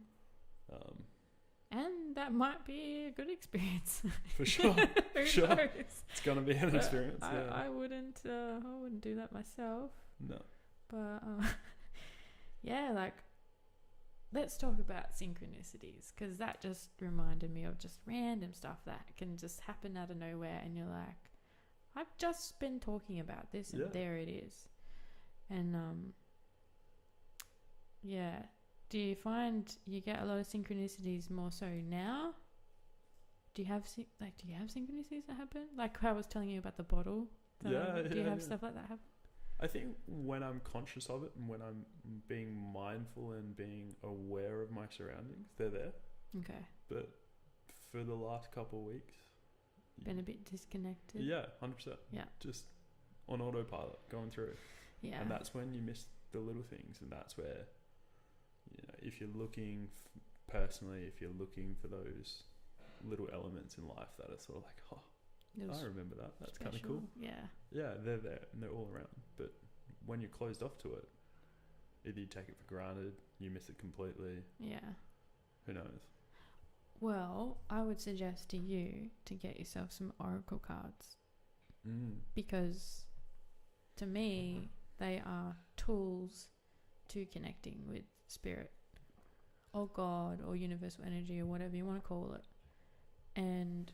S1: And that might be a good experience.
S2: For sure.
S1: Who
S2: sure.
S1: knows?
S2: It's going to be an experience,
S1: I wouldn't do that myself.
S2: No.
S1: But, yeah, like, let's talk about synchronicities, because that just reminded me of just random stuff that can just happen out of nowhere, and you're like, I've just been talking about this, and there it is. And, yeah. Do you find you get a lot of synchronicities more so now? Do you have synchronicities that happen? Like how I was telling you about the bottle? Do you have stuff like that happen?
S2: I think when I'm conscious of it and when I'm being mindful and being aware of my surroundings, they're there.
S1: Okay.
S2: But for the last couple of weeks...
S1: Been a bit disconnected?
S2: Yeah, 100%.
S1: Yeah.
S2: Just on autopilot, going through.
S1: Yeah.
S2: And that's when you miss the little things, and that's where, if you're looking personally, if you're looking for those little elements in life that are sort of like, I remember that. That's kind of cool.
S1: Yeah.
S2: Yeah, they're there and they're all around. But when you're closed off to it, either you take it for granted, you miss it completely.
S1: Yeah.
S2: Who knows?
S1: Well, I would suggest to you to get yourself some oracle cards. Because to me, they are tools to connecting with spirit or God or universal energy or whatever you want to call it. And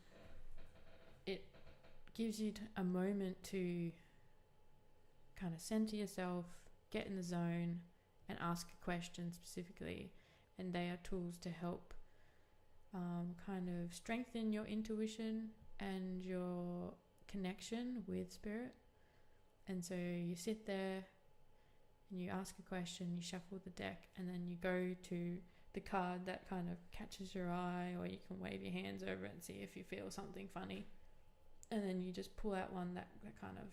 S1: it gives you a moment to kind of center yourself, get in the zone, and ask a question specifically. And they are tools to help kind of strengthen your intuition and your connection with spirit. And so you sit there and you ask a question, you shuffle the deck, and then you go to the card that kind of catches your eye, or you can wave your hands over it and see if you feel something funny. And then you just pull out one that kind of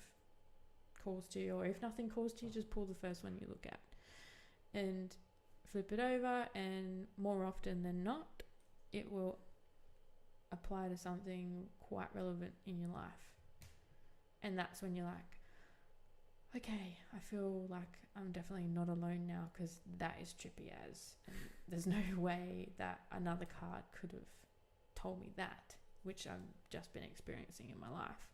S1: calls to you, or if nothing calls to you, just pull the first one you look at and flip it over, and more often than not, it will apply to something quite relevant in your life. And that's when you're like, okay, I feel like I'm definitely not alone now, because that is trippy as, and there's no way that another card could have told me that, which I've just been experiencing in my life.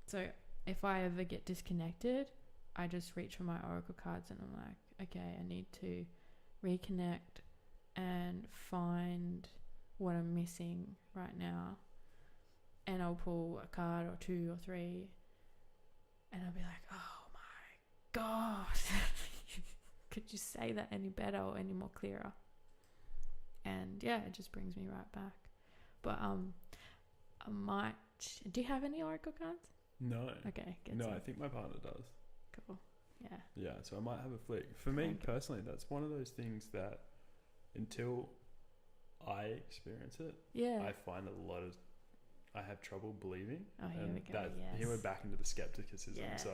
S1: So if I ever get disconnected, I just reach for my oracle cards and I'm like, okay, I need to reconnect and find what I'm missing right now. And I'll pull a card or two or three, and I'll be like, oh my God, could you say that any better or any more clearer? And yeah, it just brings me right back. But I might. Do you have any oracle cards?
S2: No.
S1: Okay.
S2: No, I think my partner does.
S1: Cool. Yeah.
S2: Yeah, so I might have a flick. For me personally, that's one of those things that until I experience it,
S1: Yeah.
S2: I find I have trouble believing.
S1: Oh, here we go.
S2: Here we're back into the skepticism.
S1: Yes.
S2: So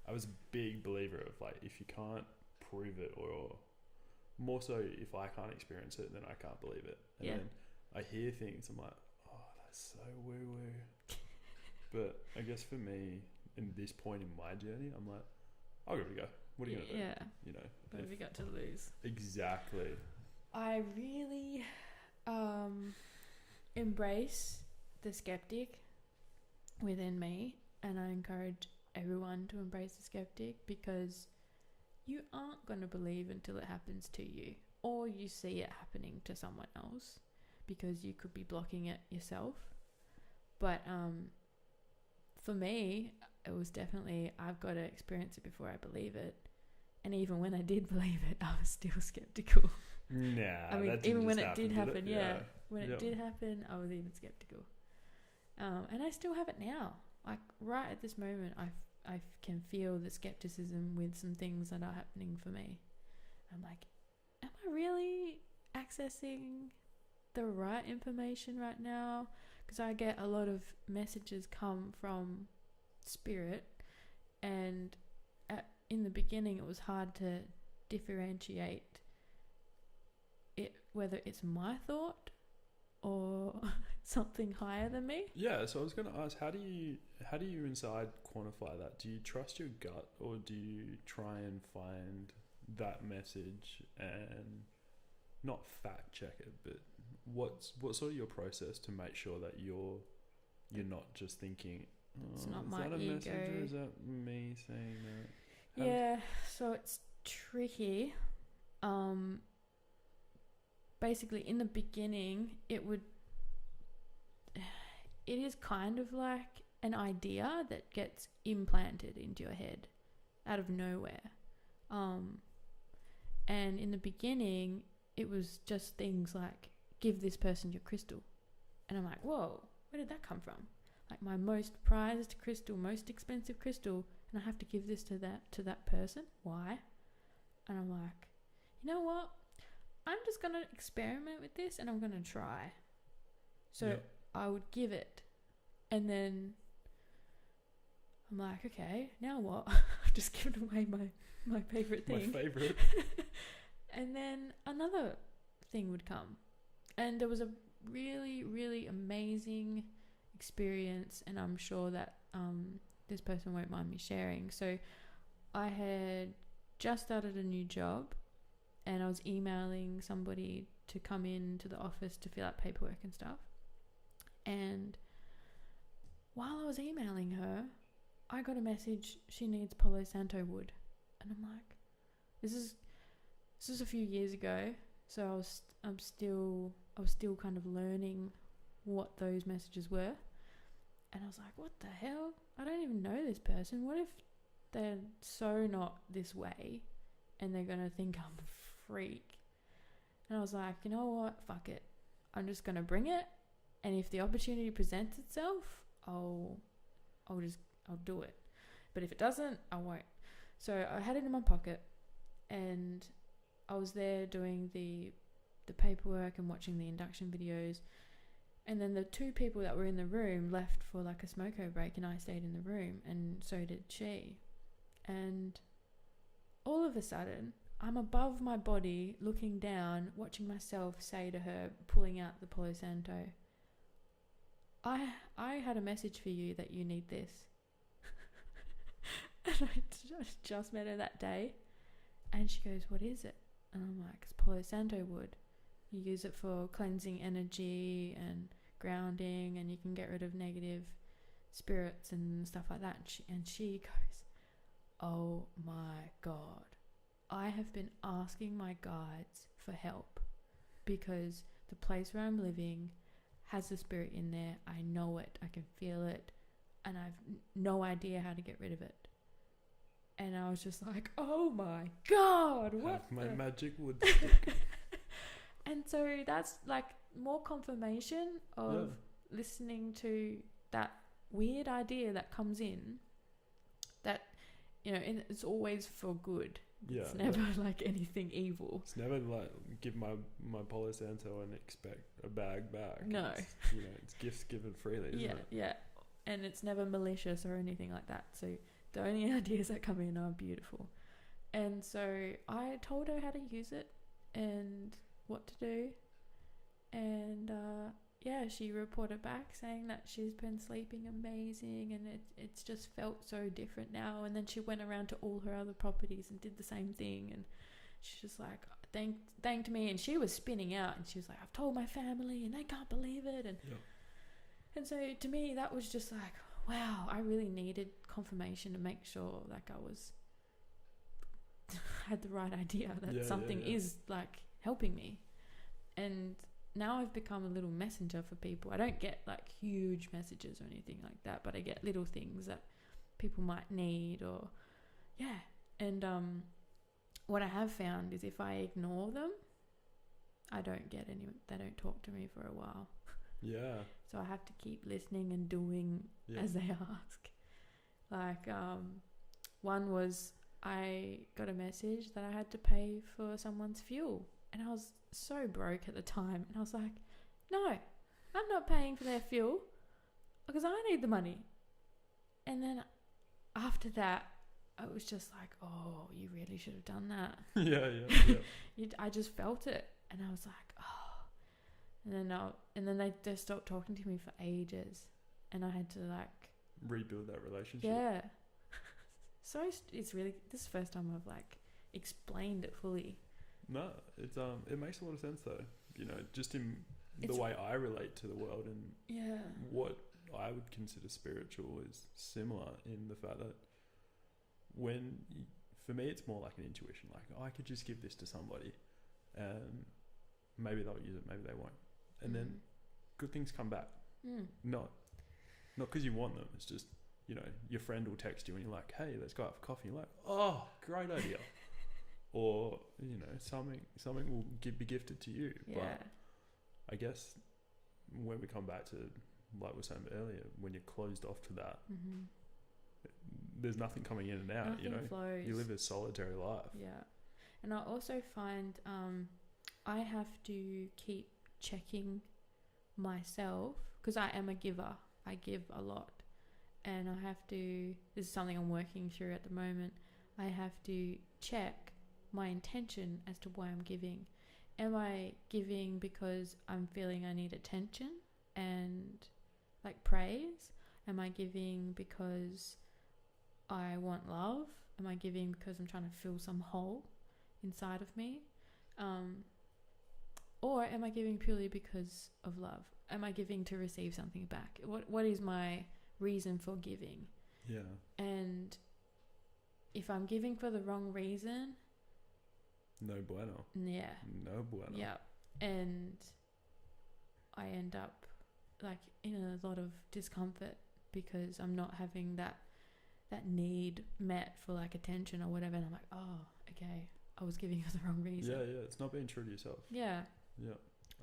S2: I was a big believer of like, if you can't prove it, or more so if I can't experience it, then I can't believe it. And then I hear things, I'm like, oh, that's so woo-woo. But I guess for me, in this point in my journey, I'm like, I'll give it a go. What are you going to do?
S1: Yeah.
S2: You know,
S1: What have you got to lose?
S2: Exactly.
S1: I really embrace the skeptic within me, and I encourage everyone to embrace the skeptic, because you aren't going to believe until it happens to you, or you see it happening to someone else, because you could be blocking it yourself. But for me, it was definitely, I've got to experience it before I believe it. And even when I did believe it, I was still skeptical.
S2: Nah,
S1: I mean, even when it did happen,
S2: did it?
S1: when it did happen, I was even skeptical. And I still have it now. Like right at this moment, I can feel the skepticism with some things that are happening for me. I'm like, am I really accessing the right information right now? Because I get a lot of messages come from spirit, and in the beginning it was hard to differentiate it, whether it's my thought or something higher than me.
S2: Yeah, so I was going to ask, how do you inside quantify that? Do you trust your gut, or do you try and find that message and not fact check it, but what's sort of your process to make sure that you're not just thinking, oh,
S1: It's not
S2: is
S1: my
S2: that a
S1: ego.
S2: message, or is that me saying that?
S1: Yeah, so it's tricky. Basically in the beginning it is kind of like an idea that gets implanted into your head out of nowhere. And in the beginning it was just things like, give this person your crystal. And I'm like, whoa, where did that come from? Like my most prized crystal, most expensive crystal, and I have to give this to that person? Why? And I'm like, you know what? I'm just going to experiment with this, and I'm going to try. So I would give it, and then I'm like, okay, now what? I've just given away my favourite thing.
S2: My favourite.
S1: And then another thing would come. And there was a really, really amazing experience, and I'm sure that this person won't mind me sharing. So I had just started a new job, and I was emailing somebody to come in to the office to fill out paperwork and stuff. And while I was emailing her, I got a message, she needs Palo Santo wood. And I'm like, this is a few years ago, so I was still kind of learning what those messages were. And I was like, what the hell? I don't even know this person. What if they're so not this way and they're going to think I'm a freak? And I was like, you know what? Fuck it. I'm just going to bring it. And if the opportunity presents itself, I'll do it. But if it doesn't, I won't. So I had it in my pocket and I was there doing the paperwork and watching the induction videos. And then the two people that were in the room left for like a smoko break and I stayed in the room and so did she. And all of a sudden, I'm above my body, looking down, watching myself say to her, pulling out the Palo Santo, I had a message for you that you need this. And I just met her that day. And she goes, what is it? And I'm like, it's Palo Santo wood. You use it for cleansing energy and grounding, and you can get rid of negative spirits and stuff like that. And she goes, oh my God. I have been asking my guides for help because the place where I'm living has a spirit in there. I know it. I can feel it. And I've no idea how to get rid of it. And I was just like, oh my God, what?
S2: Have my magic wood stick.
S1: And so that's like more confirmation of listening to that weird idea that comes in that, you know, it's always for good.
S2: Yeah.
S1: It's never like anything evil.
S2: It's never like give my Palo Santo and expect a bag back.
S1: No.
S2: It's, you know, it's gifts given freely, isn't it?
S1: Yeah. And it's never malicious or anything like that. So the only ideas that come in are beautiful. And so I told her how to use it and what to do. And she reported back saying that she's been sleeping amazing and it's just felt so different now. And then she went around to all her other properties and did the same thing. And she's just like, thanked me. And she was spinning out and she was like, I've told my family and they can't believe it. And so to me, that was just like, wow, I really needed confirmation to make sure like I was had the right idea that something is like helping me. And now I've become a little messenger for people. I don't get like huge messages or anything like that, but I get little things that people might need or and what I have found is if I ignore them, I don't get any, they don't talk to me for a while.
S2: Yeah.
S1: So I have to keep listening and doing as they ask. Like one was I got a message that I had to pay for someone's fuel. And I was so broke at the time. And I was like, no, I'm not paying for their fuel because I need the money. And then after that, I was just like, oh, you really should have done that.
S2: Yeah.
S1: I just felt it. And I was like, oh. And then they just stopped talking to me for ages. And I had to like...
S2: rebuild that relationship.
S1: Yeah. So it's really... This is the first time I've like explained it fully.
S2: No, it's it makes a lot of sense though. You know, just in the way I relate to the world and what I would consider spiritual is similar in the fact that for me it's more like an intuition. Like, I could just give this to somebody and maybe they'll use it, maybe they won't. And then good things come back. Not because you want them. It's just, you know, your friend will text you and you're like, hey, let's go out for coffee. You're like, oh, great idea. Or, you know, something will be gifted to you.
S1: Yeah.
S2: But I guess when we come back to, like we were saying earlier, when you're closed off to that, there's nothing coming in and out.
S1: Nothing
S2: you know,
S1: flows.
S2: You live a solitary life.
S1: Yeah. And I also find I have to keep checking myself because I am a giver. I give a lot. And I have to, this is something I'm working through at the moment, I have to check my intention as to why I'm giving. Am I giving because I'm feeling I need attention and like praise? Am I giving because I want love? Am I giving because I'm trying to fill some hole inside of me? Or am I giving purely because of love? Am I giving to receive something back? What is my reason for giving?
S2: Yeah.
S1: And if I'm giving for the wrong reason,
S2: no bueno.
S1: Yeah.
S2: No bueno.
S1: Yeah. And I end up like in a lot of discomfort because I'm not having that need met for like attention or whatever, and I'm like, oh, okay, I was giving you the wrong reason.
S2: Yeah, it's not being true to yourself.
S1: Yeah.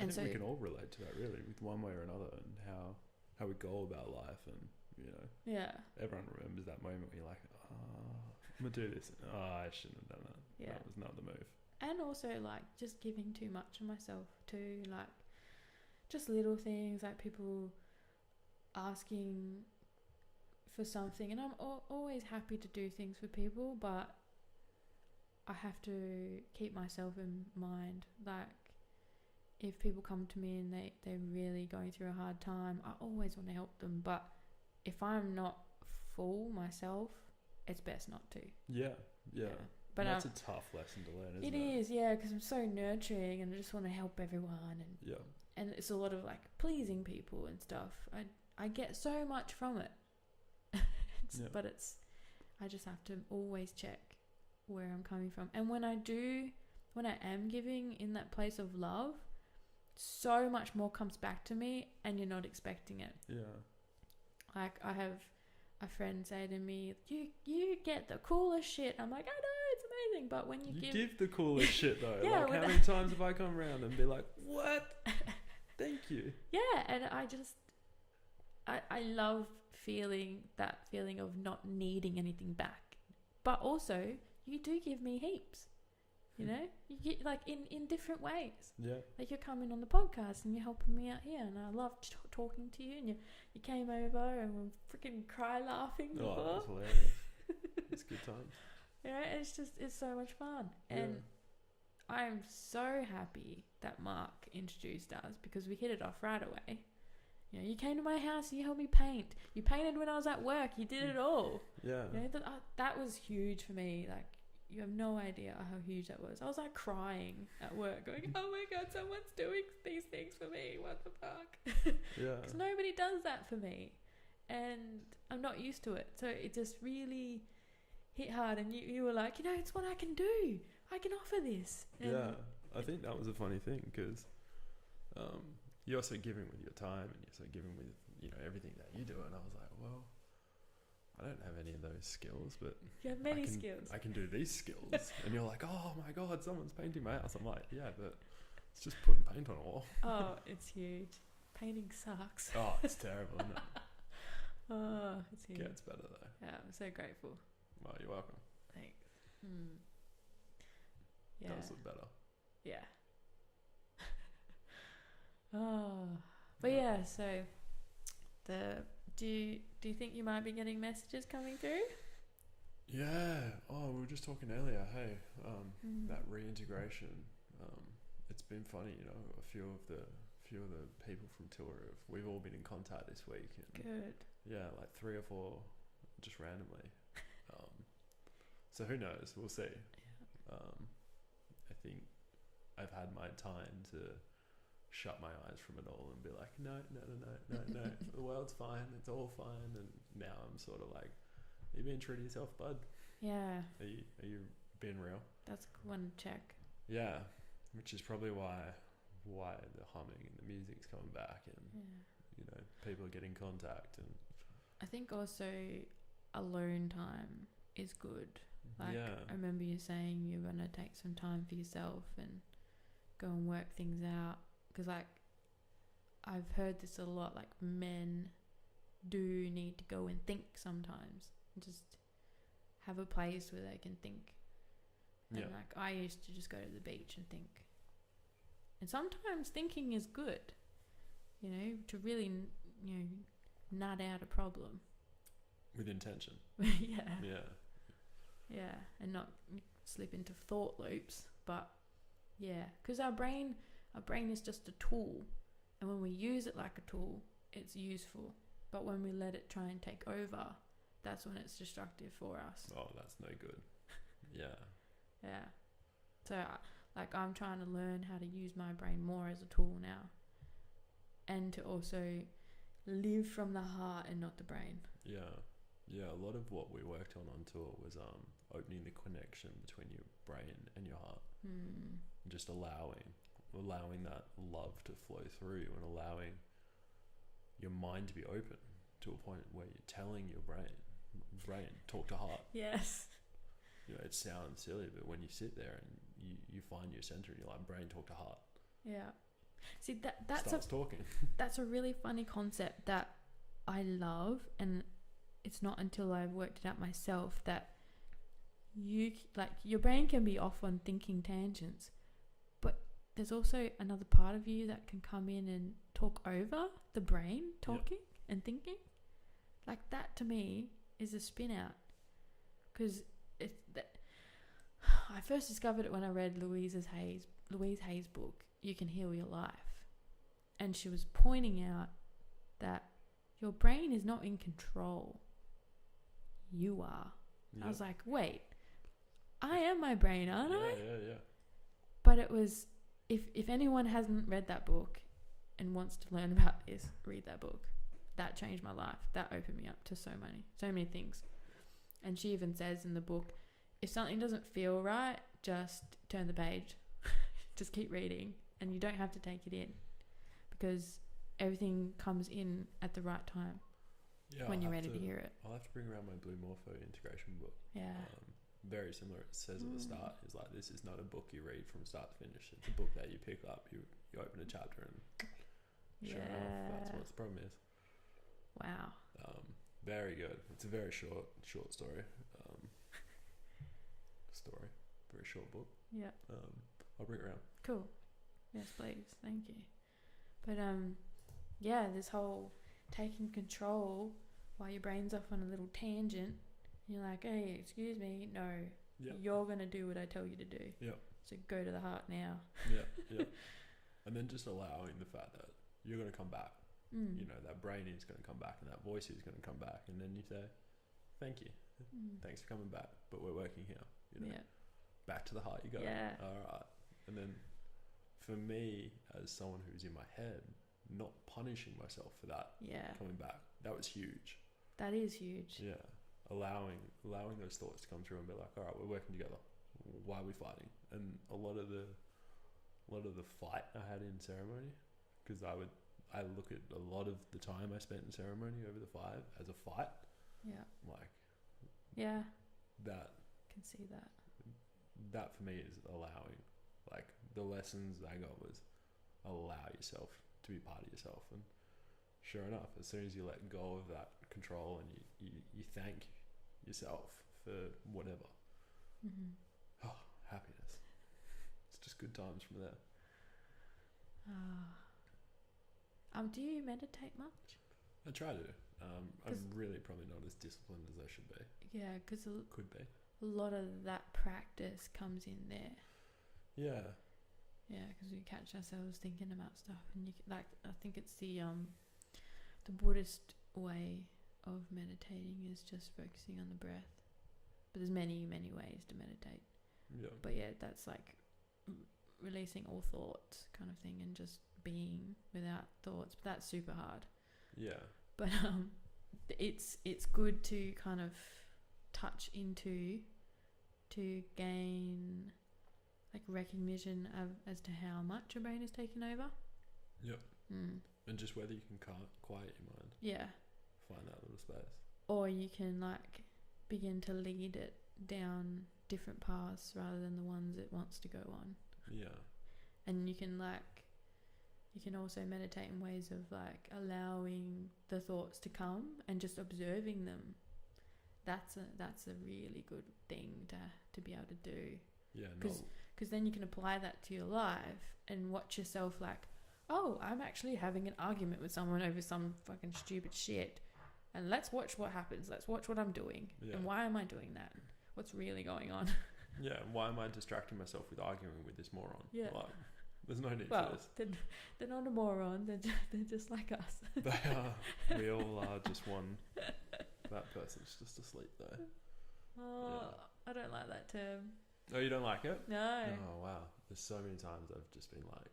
S2: I think we can all relate to that, really, with one way or another, and how we go about life, and everyone remembers that moment where you're like, oh, I'm gonna do this. Oh, I shouldn't have done that.
S1: Yeah,
S2: that was not the move.
S1: And also like just giving too much of myself too, like just little things like people asking for something, and I'm always happy to do things for people, but I have to keep myself in mind. Like if people come to me and they're really going through a hard time, I always want to help them, but if I'm not full myself, it's best not to.
S2: Yeah.
S1: But
S2: that's a tough lesson to learn, isn't it?
S1: It is, yeah, because I'm so nurturing and I just want to help everyone, and it's a lot of like pleasing people and stuff. I get so much from it. But I just have to always check where I'm coming from. And when I am giving in that place of love, so much more comes back to me and you're not expecting it.
S2: Yeah.
S1: Like I have a friend say to me, you get the coolest shit. I'm like, I know, it's amazing. But when you
S2: give the coolest shit though.
S1: Yeah,
S2: like how many times have I come around and be like, what? Thank you.
S1: Yeah, and I love that feeling of not needing anything back. But also, you do give me heaps. You know, you get like in different ways. Yeah. Like you're coming on the podcast and you're helping me out here, and I love talking to you. And you came over and we freaking cry laughing.
S2: Oh,
S1: before.
S2: it was hilarious. It's good times.
S1: Yeah, it's so much fun, and I'm so happy that Mark introduced us because we hit it off right away. You know, you came to my house, you helped me paint. You painted when I was at work. You did it all. Yeah. You know, that was huge for me. Like, you have no idea how huge that was. I was like crying at work, going, "Oh my god, someone's doing these things for me. What the fuck?" Yeah. Because nobody does that for me, and I'm not used to it. So it just really hit hard. And you were like, you know, it's what I can do. I can offer this. And
S2: I think that was a funny thing because you're also giving with your time, and you're also giving with everything that you do. And I was like, well, I don't have any of those skills, but
S1: you have many skills.
S2: I can do these skills. And you're like, oh my god, someone's painting my house. I'm like, yeah, but it's just putting paint on a wall.
S1: Oh, it's huge. Painting sucks.
S2: Oh, it's terrible, isn't it?
S1: Oh, it's huge.
S2: Gets better though.
S1: Yeah, I'm so grateful.
S2: Well, you're welcome.
S1: Thanks. Yeah.
S2: Does look better.
S1: Yeah. Oh, but yeah. So, do you think you might be getting messages coming through?
S2: Yeah. Oh, we were just talking earlier. Hey, that reintegration. It's been funny. A few of the people from tour we've all been in contact this week. And
S1: good.
S2: Yeah, like 3 or 4, just randomly. So who knows? We'll see. Yeah. I think I've had my time to shut my eyes from it all and be like, no, the world's fine, it's all fine. And now I'm sort of like, are you being true to yourself, bud?
S1: Yeah.
S2: Are you being real?
S1: That's one check.
S2: Yeah, which is probably why the humming and the music's coming back, and people are getting contact. And
S1: I think also alone time is good. Like, I remember you saying you're going to take some time for yourself and go and work things out. Because, like, I've heard this a lot. Like, men do need to go and think sometimes. Just have a place where they can think. And, like, I used to just go to the beach and think. And sometimes thinking is good. To really, nut out a problem.
S2: With intention.
S1: Yeah.
S2: Yeah.
S1: Yeah, and not slip into thought loops, but because our brain is just a tool, and when we use it like a tool, it's useful. But when we let it try and take over, that's when it's destructive for us.
S2: Oh, that's no good. Yeah.
S1: Yeah. So, like, I'm trying to learn how to use my brain more as a tool now, and to also live from the heart and not the brain.
S2: Yeah. Yeah, a lot of what we worked on tour was opening the connection between your brain and your heart. Just allowing that love to flow through, and allowing your mind to be open to a point where you're telling your brain, talk to heart.
S1: Yes.
S2: You know, it sounds silly, but when you sit there and you find your center and you're like, brain, talk to heart.
S1: Yeah. See, that's
S2: starts talking.
S1: That's a really funny concept that I love, and it's not until I've worked it out myself that your brain can be off on thinking tangents, but there's also another part of you that can come in and talk over the brain talking and thinking. Like, that to me is a spin out, because I first discovered it when I read Louise Hay's book, You Can Heal Your Life, and she was pointing out that your brain is not in control. You are. Yep. I was like, wait, I am my brain, aren't I?
S2: Yeah.
S1: But it was, if anyone hasn't read that book and wants to learn about this, read that book. That changed my life. That opened me up to so many things. And she even says in the book, if something doesn't feel right, just turn the page. Just keep reading, and you don't have to take it in, because everything comes in at the right time when you're ready to hear it.
S2: I'll have to bring around my Blue Morpho integration book.
S1: Yeah.
S2: Very similar. It says at the start, it's like, this is not a book you read from start to finish. It's a book that you pick up, you open a chapter, and sure enough, that's what the problem is.
S1: Wow.
S2: Very good. It's a very short story. Very short book.
S1: Yeah.
S2: I'll bring it around.
S1: Cool. Yes, please. Thank you. But this whole taking control while your brain's off on a little tangent. You're like, hey, excuse me, no, you're gonna do what I tell you to do.
S2: Yeah.
S1: So go to the heart now.
S2: Yeah. And then just allowing the fact that you're gonna come back. You know, that brain is gonna come back, and that voice is gonna come back, and then you say, thank you, thanks for coming back, but we're working here. You know, back to the heart you go.
S1: Yeah.
S2: All right. And then, for me, as someone who's in my head, not punishing myself for that.
S1: Yeah.
S2: Coming back, that was huge.
S1: That is huge.
S2: Yeah. Allowing those thoughts to come through and be like, all right, we're working together. Why are we fighting? And a lot of the fight I had in ceremony, because I look at a lot of the time I spent in ceremony over the 5 as a fight.
S1: Yeah.
S2: Like.
S1: Yeah.
S2: That.
S1: Can see that.
S2: That for me is allowing. Like, the lessons I got was allow yourself to be part of yourself. And sure enough, as soon as you let go of that control and you thank yourself for whatever, happiness. It's just good times from there.
S1: Do you meditate much?
S2: I try to. I'm really probably not as disciplined as I should be.
S1: Yeah, because
S2: could be.
S1: A lot of that practice comes in there.
S2: Yeah.
S1: Yeah, because we catch ourselves thinking about stuff, and I think it's the Buddhist way of meditating is just focusing on the breath. But there's many ways to meditate.
S2: Yeah.
S1: But yeah, that's like releasing all thoughts kind of thing, and just being without thoughts. But that's super hard.
S2: Yeah.
S1: But it's good to kind of touch into, to gain like recognition as to how much your brain is taking over.
S2: Yep. And just whether you can quiet your mind.
S1: Yeah.
S2: Find that little space. Or
S1: you can like begin to lead it down different paths rather than the ones it wants to go on.
S2: Yeah.
S1: And you can also meditate in ways of like allowing the thoughts to come and just observing them. That's a really good thing to be able to do.
S2: Yeah.
S1: Because then you can apply that to your life and watch yourself like, oh, I'm actually having an argument with someone over some fucking stupid shit, and let's watch what happens. Let's watch what I'm doing. Yeah. And why am I doing that? What's really going on?
S2: Yeah. Why am I distracting myself with arguing with this moron?
S1: Yeah.
S2: Like, there's no need for this.
S1: They're not a moron. They're just like us.
S2: They are. We all are just one. That person's just asleep though.
S1: Oh, yeah. I don't like that term.
S2: Oh, you don't like it?
S1: No.
S2: Oh, wow. There's so many times I've just been like,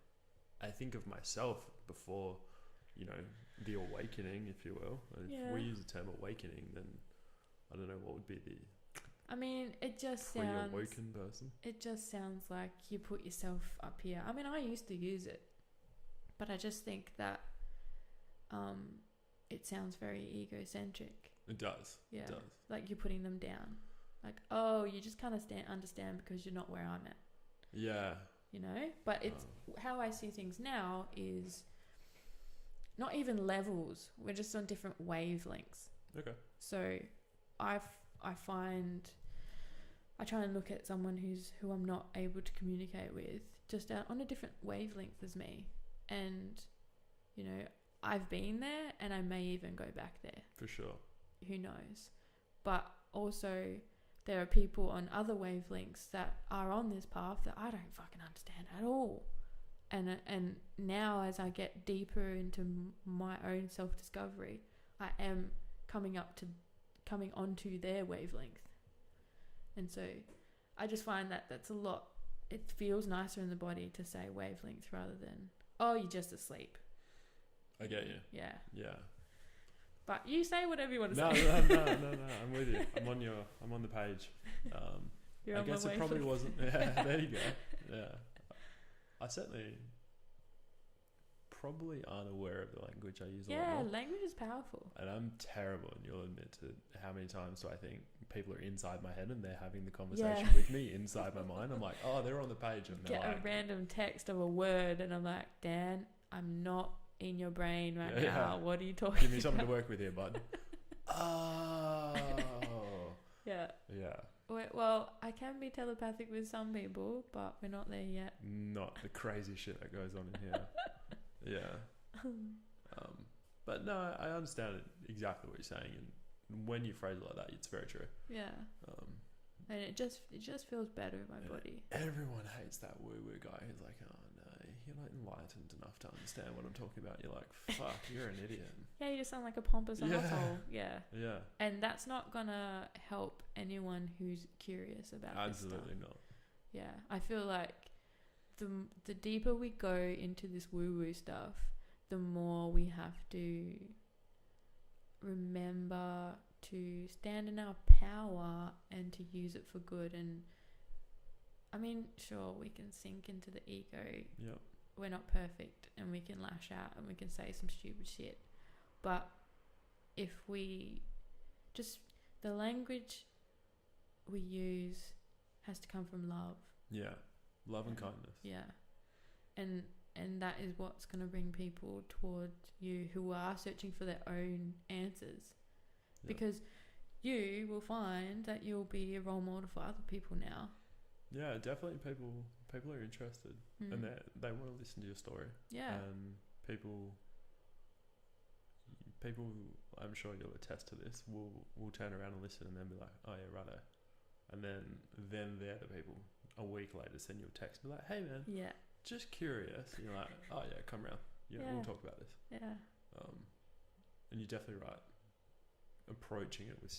S2: I think of myself before, the awakening, if you will. If we use the term awakening, then I don't know what would be the...
S1: I mean, it just sounds...
S2: Pre-awoken person.
S1: It just sounds like you put yourself up here. I mean, I used to use it, but I just think that it sounds very egocentric.
S2: It does.
S1: Yeah.
S2: It does.
S1: Like you're putting them down. Like, oh, you just kind of understand because you're not where I'm at.
S2: Yeah.
S1: You know? But it's how I see things now is not even levels. We're just on different wavelengths.
S2: Okay.
S1: So I find I try and look at someone who I'm not able to communicate with just on a different wavelength as me. And, you know, I've been there and I may even go back there.
S2: For sure.
S1: Who knows? But also there are people on other wavelengths that are on this path that I don't fucking understand at all. And now as I get deeper into my own self-discovery, I am coming onto their wavelength. And so I just find that that's a lot. It feels nicer in the body to say wavelength rather than, oh, you're just asleep.
S2: I get you.
S1: Yeah.
S2: Yeah.
S1: But you say whatever you want to
S2: No,
S1: say.
S2: no. I'm with you. I'm on the page.
S1: You're
S2: I
S1: on
S2: guess
S1: my
S2: it probably
S1: wavelength.
S2: wasn't. Yeah, there you go. Yeah. I certainly probably aren't aware of the language I use a lot
S1: Yeah,
S2: more.
S1: language is powerful.
S2: And I'm terrible, and you'll admit to how many times do I think people are inside my head and they're having the conversation with me inside my mind. I'm like, oh, they're on the page, and they're
S1: Get
S2: like,
S1: a random text of a word and I'm like, Dan, I'm not in your brain right now.
S2: Yeah.
S1: What are you talking
S2: give me something
S1: about?
S2: to work with here, bud. Oh.
S1: Yeah.
S2: Yeah.
S1: Well, I can be telepathic with some people, but we're not there yet.
S2: Not the crazy shit that goes on in here. Yeah. But no, I understand exactly what you're saying, and when you phrase it like that, it's very true.
S1: Yeah. And it just feels better in my body.
S2: Everyone hates that woo-woo guy who's like, oh no, you're not enlightened enough to understand what I'm talking about. You're like, fuck, you're an idiot.
S1: Yeah, you just sound like a pompous
S2: Yeah.
S1: asshole. Yeah.
S2: Yeah.
S1: And that's not gonna help anyone who's curious about
S2: Absolutely
S1: this stuff.
S2: not.
S1: Yeah, I feel like the deeper we go into this woo-woo stuff, the more we have to remember to stand in our power and to use it for good. And I mean, sure, we can sink into the ego.
S2: Yep.
S1: We're not perfect and we can lash out and we can say some stupid shit. But if we just, the language we use has to come from love.
S2: Yeah. Love and kindness.
S1: Yeah. And that is what's going to bring people towards you who are searching for their own answers.
S2: Yep.
S1: Because you will find that you'll be a role model for other people now.
S2: Yeah, definitely people are interested and they want to listen to your story.
S1: Yeah.
S2: And people, I'm sure you'll attest to this, will turn around and listen and then be like, oh yeah, righto. And then they're the people a week later send you a text and be like, hey man,
S1: Yeah.
S2: just curious. And you're like, oh yeah, come round. Yeah,
S1: Yeah.
S2: we'll talk about this.
S1: Yeah.
S2: And you're definitely right. Approaching it with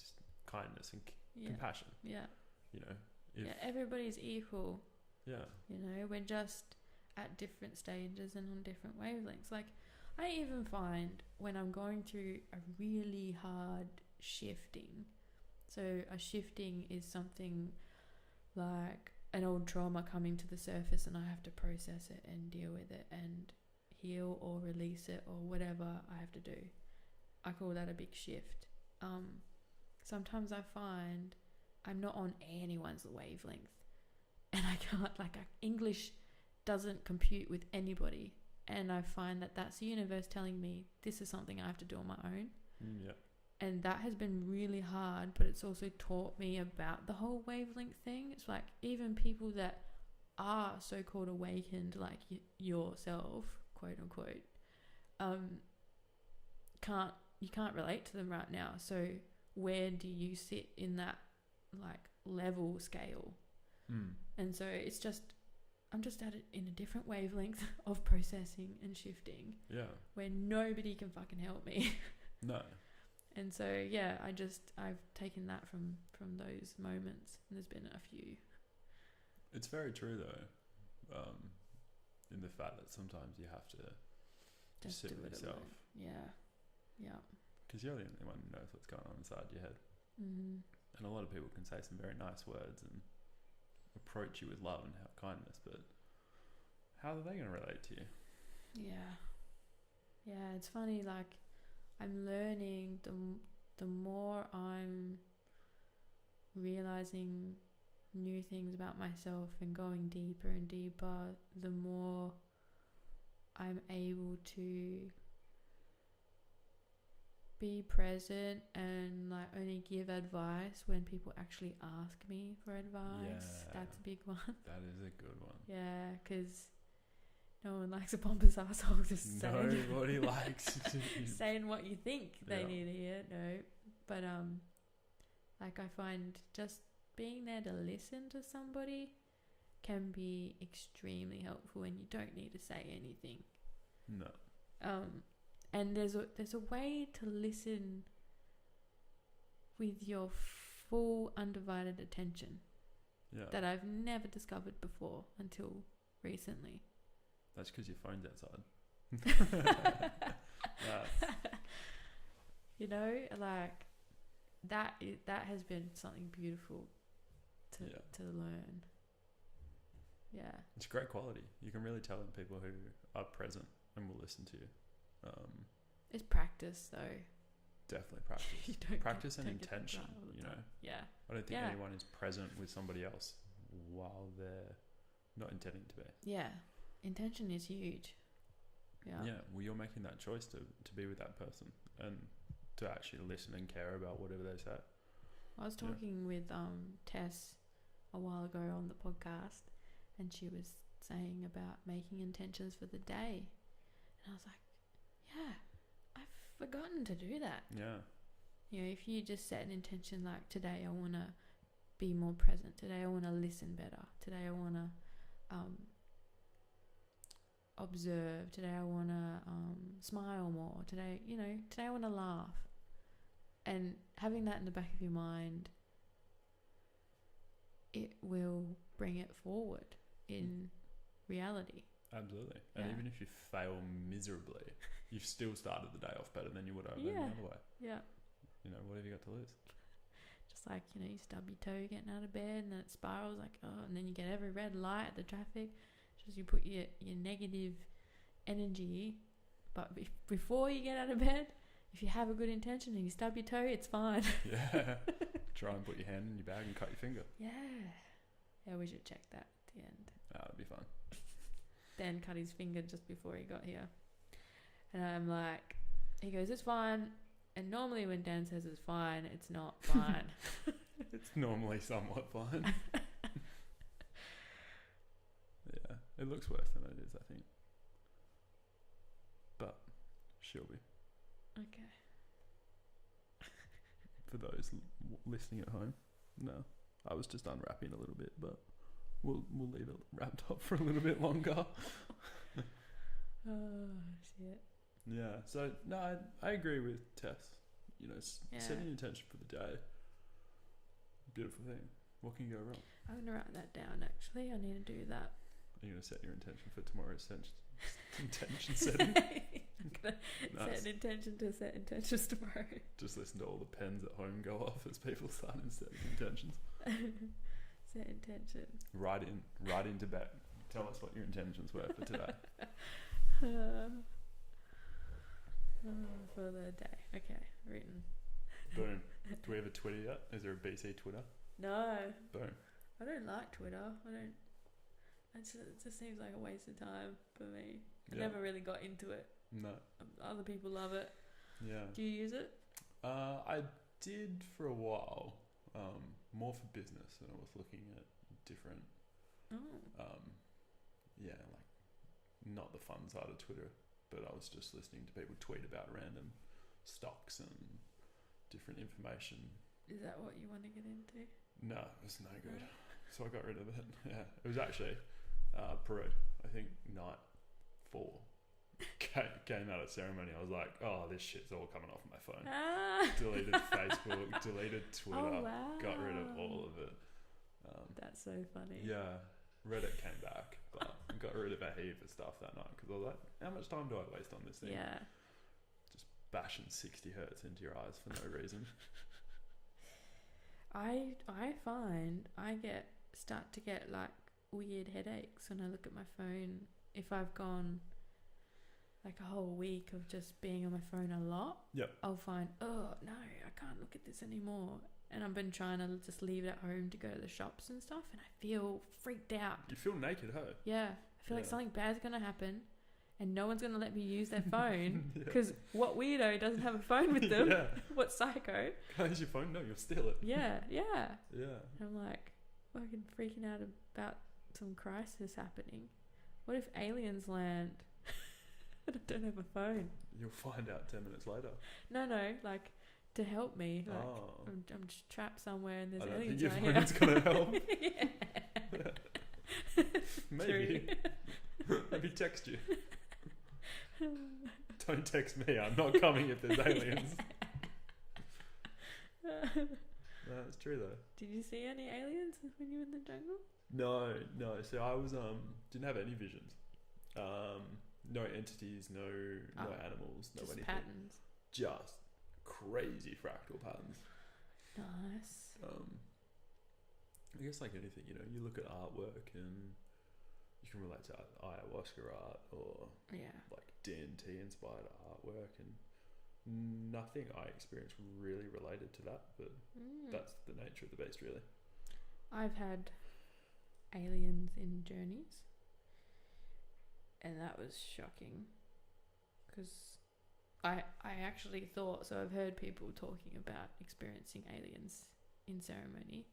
S2: kindness and
S1: Yeah.
S2: compassion.
S1: Yeah.
S2: You know,
S1: Yeah. Everybody's equal.
S2: yeah,
S1: You know, we're just at different stages and on different wavelengths. Like, I even find when I'm going through a really hard shifting. So a shifting is something like an old trauma coming to the surface and I have to process it and deal with it and heal or release it or whatever I have to do. I call that a big shift. Sometimes I find I'm not on anyone's wavelength and I can't, like, English doesn't compute with anybody. And I find that that's the universe telling me this is something I have to do on my own.
S2: yeah,
S1: And that has been really hard, but it's also taught me about the whole wavelength thing. It's like even people that are so-called awakened, like yourself, quote unquote, you can't relate to them right now. So where do you sit in that, like, level scale? And so it's just, I'm just at it in a different wavelength of processing and shifting.
S2: yeah.
S1: Where nobody can fucking help me.
S2: No.
S1: And so, yeah, I've taken that from those moments. And there's been a few.
S2: It's very true though, in the fact that sometimes you have to just sit with yourself.
S1: Alone. Yeah. Yeah.
S2: Because you're the only one who knows what's going on inside your head.
S1: Mm-hmm.
S2: And a lot of people can say some very nice words and approach you with love and kindness, but how are they going to relate to you?
S1: Yeah. Yeah, it's funny, like, I'm learning, the more I'm realizing new things about myself and going deeper and deeper, the more I'm able to be present and like only give advice when people actually ask me for advice.
S2: Yeah.
S1: That's a big one.
S2: That is a good one.
S1: Yeah, because no one likes a pompous asshole just saying
S2: Nobody likes
S1: saying what you think they
S2: Yeah.
S1: need to hear. No, but like I find just being there to listen to somebody can be extremely helpful, and you don't need to say anything.
S2: No.
S1: And there's a way to listen with your full undivided attention
S2: Yeah.
S1: that I've never discovered before until recently.
S2: That's because your phone's outside.
S1: You know, like that has been something beautiful to learn. Yeah.
S2: It's great quality. You can really tell in people who are present and will listen to you.
S1: It's practice though.
S2: Definitely practice.
S1: You don't
S2: Practice and
S1: don't get it
S2: intention,
S1: right all the
S2: you know.
S1: time. Yeah.
S2: I don't think
S1: Yeah.
S2: anyone is present with somebody else while they're not intending to be.
S1: Yeah. Intention is huge. Yeah.
S2: Yeah. Well, you're making that choice to be with that person and to actually listen and care about whatever they say.
S1: I was talking with Tess a while ago on the podcast, and she was saying about making intentions for the day. And I was like, yeah, I've forgotten to do that.
S2: Yeah.
S1: You know, if you just set an intention like today I want to be more present, today I want to listen better, today I want to observe, today I want to smile more, today I want to laugh. And having that in the back of your mind, it will bring it forward in reality.
S2: Absolutely. And
S1: Yeah.
S2: even if you fail miserably, you've still started the day off better than you would have any other way.
S1: Yeah.
S2: You know, what have you got to lose?
S1: Just like, you know, you stub your toe getting out of bed and then it spirals like, oh, and then you get every red light at the traffic. Just you put your negative energy, but before you get out of bed, if you have a good intention and you stub your toe, it's fine.
S2: Yeah. Try and put your hand in your bag and cut your finger.
S1: Yeah. Yeah, we should check that at the end.
S2: That'd be fun.
S1: Dan cut his finger just before he got here. And I'm like, he goes, it's fine. And normally when Dan says it's fine, it's not fine.
S2: It's normally somewhat fine. Yeah. It looks worse than it is, I think. But she'll be.
S1: Okay.
S2: For those listening at home, no. I was just unwrapping a little bit, but we'll leave it wrapped up for a little bit longer.
S1: Oh, shit.
S2: Yeah, so no, I agree with Tess. You know, setting intention for the day, beautiful thing. What can go wrong?
S1: I'm going to write that down, actually. I need to do that.
S2: Are you going to set your intention for tomorrow's intention setting?
S1: I'm going to set an intention to set intentions tomorrow.
S2: Just listen to all the pens at home go off as people start setting intentions.
S1: Set intention.
S2: Write into bed. Tell us what your intentions were for today.
S1: For the day. Okay, written.
S2: Boom. Do we have a Twitter yet? Is there a BC Twitter?
S1: No.
S2: Boom.
S1: I don't like Twitter. It just seems like a waste of time for me. I never really got into it.
S2: No.
S1: Other people love it.
S2: Yeah.
S1: Do you use it?
S2: I did for a while. More for business, and I was looking at different. Yeah, like not the fun side of Twitter, but I was just listening to people tweet about random stocks and different information.
S1: Is that what you want to get into?
S2: No, it was no good. So I got rid of it. Yeah, it was actually Peru. I think night 4 came out of ceremony. I was like, oh, this shit's all coming off my phone. Deleted Facebook, deleted Twitter, got rid of all of it.
S1: That's so funny.
S2: Yeah, Reddit came back, but got rid of a heap of stuff that night because I was like, how much time do I waste on this thing?
S1: Yeah.
S2: Just bashing 60 hertz into your eyes for no reason.
S1: I find I start to get like weird headaches when I look at my phone if I've gone like a whole week of just being on my phone a lot,
S2: Yep.
S1: I'll find, oh no, I can't look at this anymore. And I've been trying to just leave it at home to go to the shops and stuff, and I feel freaked out.
S2: You feel naked, huh?
S1: Yeah, I feel like
S2: Yeah.
S1: something bad's gonna happen, and no one's gonna let me use their phone because what weirdo doesn't have a phone with them?
S2: Yeah.
S1: What psycho?
S2: Can I use your phone? No, you'll steal it.
S1: Yeah.
S2: Yeah.
S1: And I'm like, fucking freaking out about some crisis happening. What if aliens land and I don't have a phone?
S2: You'll find out 10 minutes later.
S1: No, like to help me. Like
S2: Oh.
S1: I'm just trapped somewhere and there's
S2: I don't think
S1: aliens
S2: your
S1: right
S2: phone's
S1: here.
S2: gonna help.
S1: Yeah.
S2: Maybe. Maybe text you. Don't text me. I'm not coming if there's aliens. No, it's true though.
S1: Did you see any aliens when you were in the jungle?
S2: No. So I was didn't have any visions. No entities, no animals, no
S1: Just
S2: anything.
S1: patterns.
S2: Just crazy fractal patterns.
S1: Nice.
S2: I guess like anything, you know, you look at artwork and you can relate to ayahuasca art or
S1: Yeah.
S2: like DNT inspired artwork, and nothing I experienced really related to that, but that's the nature of the beast, really.
S1: I've had aliens in journeys, and that was shocking because I actually thought, so I've heard people talking about experiencing aliens in ceremony,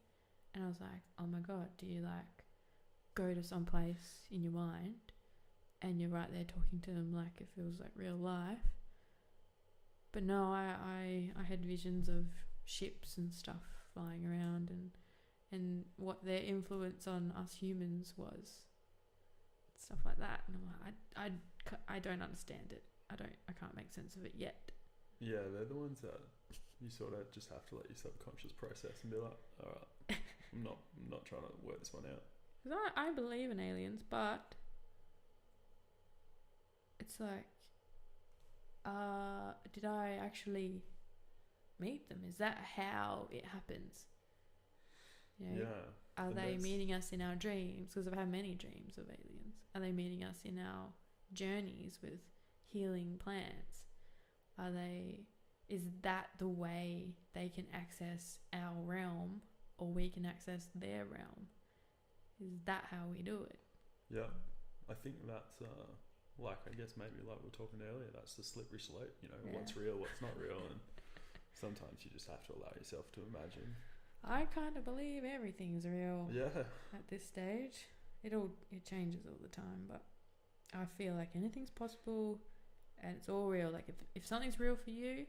S1: and I was like, oh my god, do you like go to some place in your mind and you're right there talking to them like it feels like real life? But no, I had visions of ships and stuff flying around and what their influence on us humans was, stuff like that. And I'm like, I don't understand it. I can't make sense of it yet.
S2: Yeah, they're the ones that you sort of just have to let your subconscious process and be like, all right, I'm not trying to work this one out.
S1: Because I believe in aliens, but it's like, did I actually meet them? Is that how it happens? You know,
S2: Yeah.
S1: are
S2: and
S1: they
S2: that's-
S1: meeting us in our dreams? Because I've had many dreams of aliens. Are they meeting us in our journeys with healing plants? Is that the way they can access our realm, or we can access their realm? Is that how we do it?
S2: Yeah. I think that's like, I guess maybe like we were talking earlier, that's the slippery slope, you know,
S1: Yeah.
S2: what's real, what's not real, and sometimes you just have to allow yourself to imagine.
S1: I kind of believe everything's real
S2: Yeah.
S1: at this stage. It changes all the time, but I feel like anything's possible and it's all real. Like if something's real for you,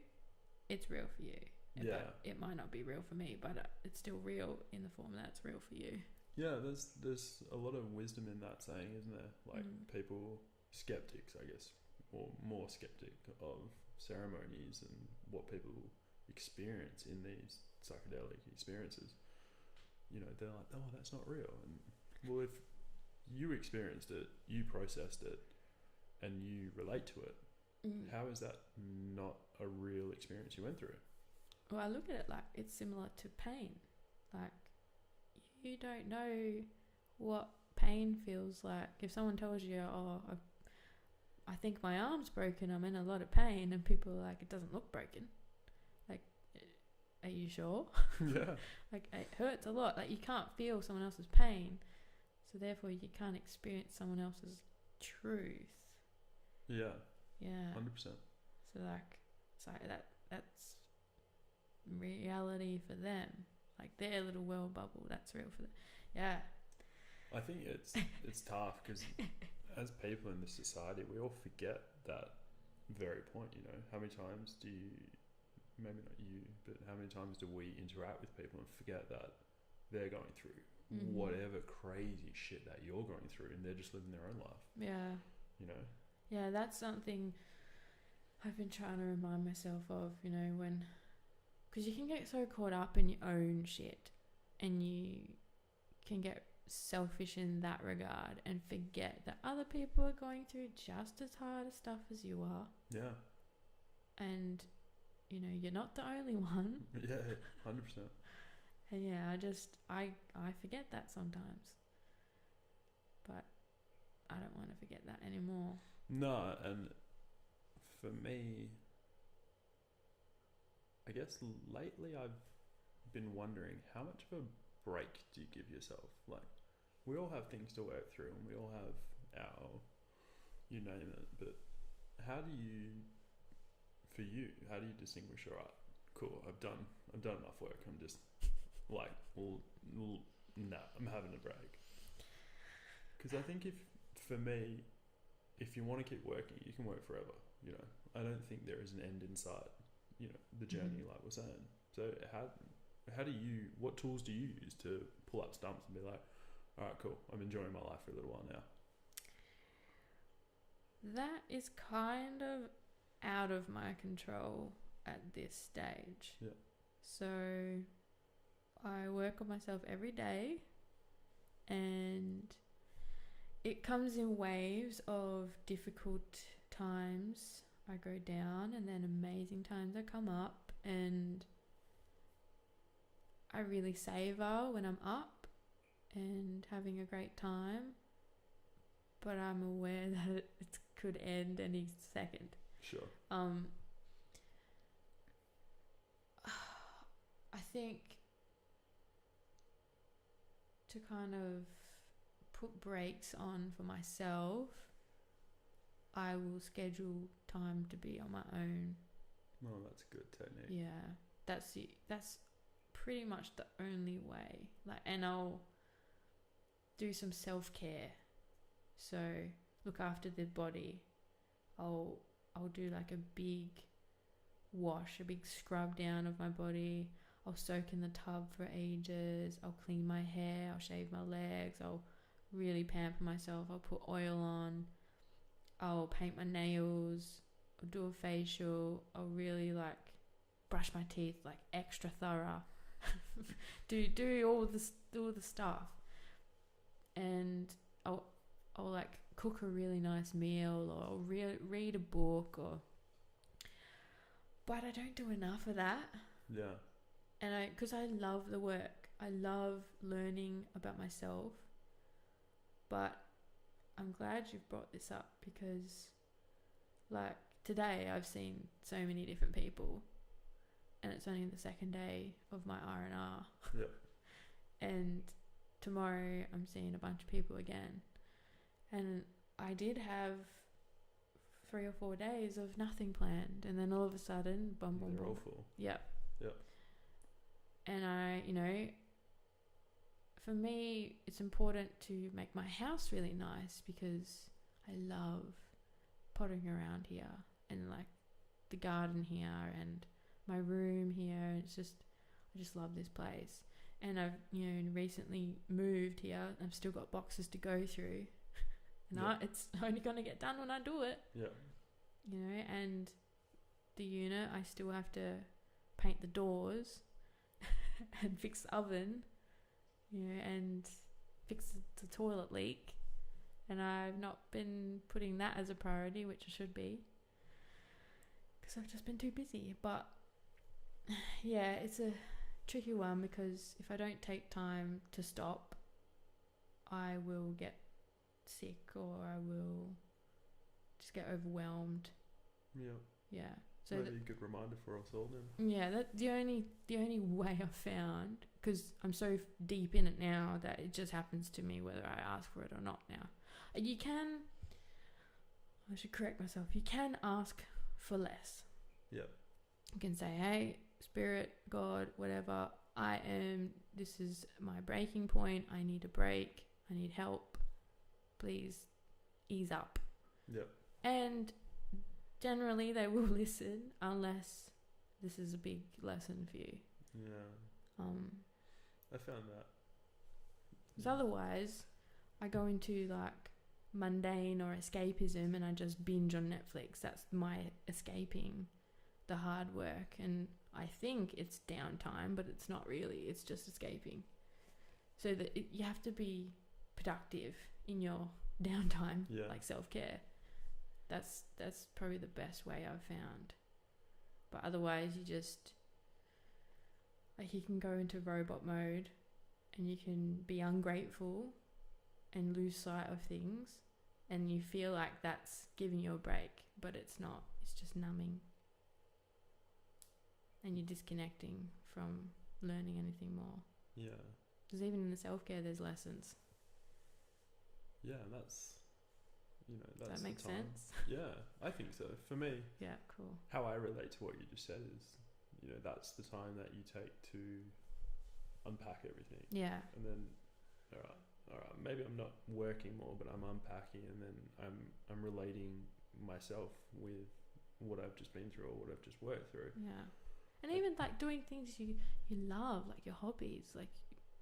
S1: it's real for you.
S2: Yeah.
S1: But it might not be real for me, but it's still real in the form that it's real for you.
S2: Yeah, there's a lot of wisdom in that saying, isn't there? Like people, skeptics, I guess, or more skeptic of ceremonies and what people experience in these psychedelic experiences. You know, they're like, oh, that's not real. And well, if you experienced it, you processed it, and you relate to it, how is that not a real experience you went through?
S1: Well, I look at it like it's similar to pain. Like, you don't know what pain feels like. If someone tells you, oh, I think my arm's broken, I'm in a lot of pain, and people are like, it doesn't look broken. Like, are you sure?
S2: Yeah.
S1: Like, it hurts a lot. Like, you can't feel someone else's pain, so therefore you can't experience someone else's truth.
S2: Yeah.
S1: Yeah.
S2: 100%.
S1: So like, that's reality for them. Like their little world bubble, that's real for them. Yeah.
S2: I think it's tough because as people in this society, we all forget that very point. You know, how many times do you, maybe not you, but how many times do we interact with people and forget that they're going through whatever crazy shit that you're going through, and they're just living their own life.
S1: Yeah.
S2: You know.
S1: Yeah, that's something I've been trying to remind myself of. You know, because you can get so caught up in your own shit, and you can get selfish in that regard and forget that other people are going through just as hard of stuff as you are.
S2: Yeah.
S1: And you know, you're not the only one.
S2: Yeah, 100%.
S1: And yeah, I forget that sometimes, but I don't want to forget that anymore.
S2: No, and for me, I guess lately I've been wondering, how much of a break do you give yourself? Like, we all have things to work through, and we all have our, you name it, but how do you, for you, how do you distinguish, all right, cool, I've done enough work, I'm just like, nah, I'm having a break? Because I think for me, if you want to keep working, you can work forever, you know. I don't think there is an end in sight, you know, the journey, like we're saying. So how do you, what tools do you use to pull up stumps and be like, all right, cool, I'm enjoying my life for a little while now?
S1: That is kind of out of my control at this stage.
S2: Yeah.
S1: So I work on myself every day, and it comes in waves of difficult times. I go down, and then amazing times I come up, and I really savor when I'm up and having a great time, but I'm aware that it could end any second.
S2: Sure.
S1: I think to kind of put brakes on for myself, I will schedule time to be on my own.
S2: Oh, that's a good technique.
S1: Yeah, that's pretty much the only way. Like, and I'll do some self-care. So look after the body. I'll do like a big wash, a big scrub down of my body. I'll soak in the tub for ages. I'll clean my hair. I'll shave my legs. I'll really pamper myself. I'll put oil on. I'll paint my nails. I'll do a facial. I'll really like brush my teeth, like extra thorough. do all the stuff. And I'll like cook a really nice meal, or I'll read a book, but I don't do enough of that.
S2: Yeah.
S1: And because I love the work, I love learning about myself, but I'm glad you've brought this up, because like today I've seen so many different people, and it's only the second day of my R&R.
S2: Yeah.
S1: And tomorrow I'm seeing a bunch of people again, and I did have 3 or 4 days of nothing planned, and then all of a sudden, boom.
S2: They're all full.
S1: Yep.
S2: Yep.
S1: And I, you know, for me, it's important to make my house really nice, because I love pottering around here, and like the garden here and my room here. It's just, I just love this place. And I've, you know, recently moved here. I've still got boxes to go through. And it's only going to get done when I do it.
S2: Yeah.
S1: You know, and the unit, I still have to paint the doors and fix the oven, you know, and fix the toilet leak. And I've not been putting that as a priority, which I should be, because I've just been too busy. But yeah, it's a tricky one, because if I don't take time to stop, I will get sick, or I will just get overwhelmed. Yeah. So
S2: maybe a good reminder for us all then.
S1: Yeah, that's the only way I've found, because I'm so deep in it now that it just happens to me whether I ask for it or not now. You can, I should correct myself, you can ask for less.
S2: Yeah.
S1: You can say, hey, spirit, God, whatever, this is my breaking point. I need a break. I need help. Please ease up.
S2: Yeah.
S1: And generally they will listen, unless this is a big lesson for you.
S2: Yeah. I found that.
S1: Because otherwise, I go into like mundane or escapism, and I just binge on Netflix. That's my escaping the hard work, and I think it's downtime, but it's not really. It's just escaping. So that you have to be productive in your downtime, like self-care. That's probably the best way I've found. But otherwise, you just, like, you can go into robot mode, and you can be ungrateful and lose sight of things, and you feel like that's giving you a break. but it's not. It's just numbing. And you're disconnecting from learning anything more.
S2: Yeah.
S1: Because even in the self-care, there's lessons.
S2: Yeah, and that's, that's
S1: Does that make
S2: the time.
S1: sense?
S2: Yeah, I think so. For me,
S1: Yeah, cool.
S2: how I relate to what you just said is, that's the time that you take to unpack everything.
S1: Yeah.
S2: And then, all right, maybe I'm not working more, but I'm unpacking, and then I'm relating myself with what I've just been through or what I've just worked through.
S1: Yeah. And even like doing things you love, like your hobbies, like,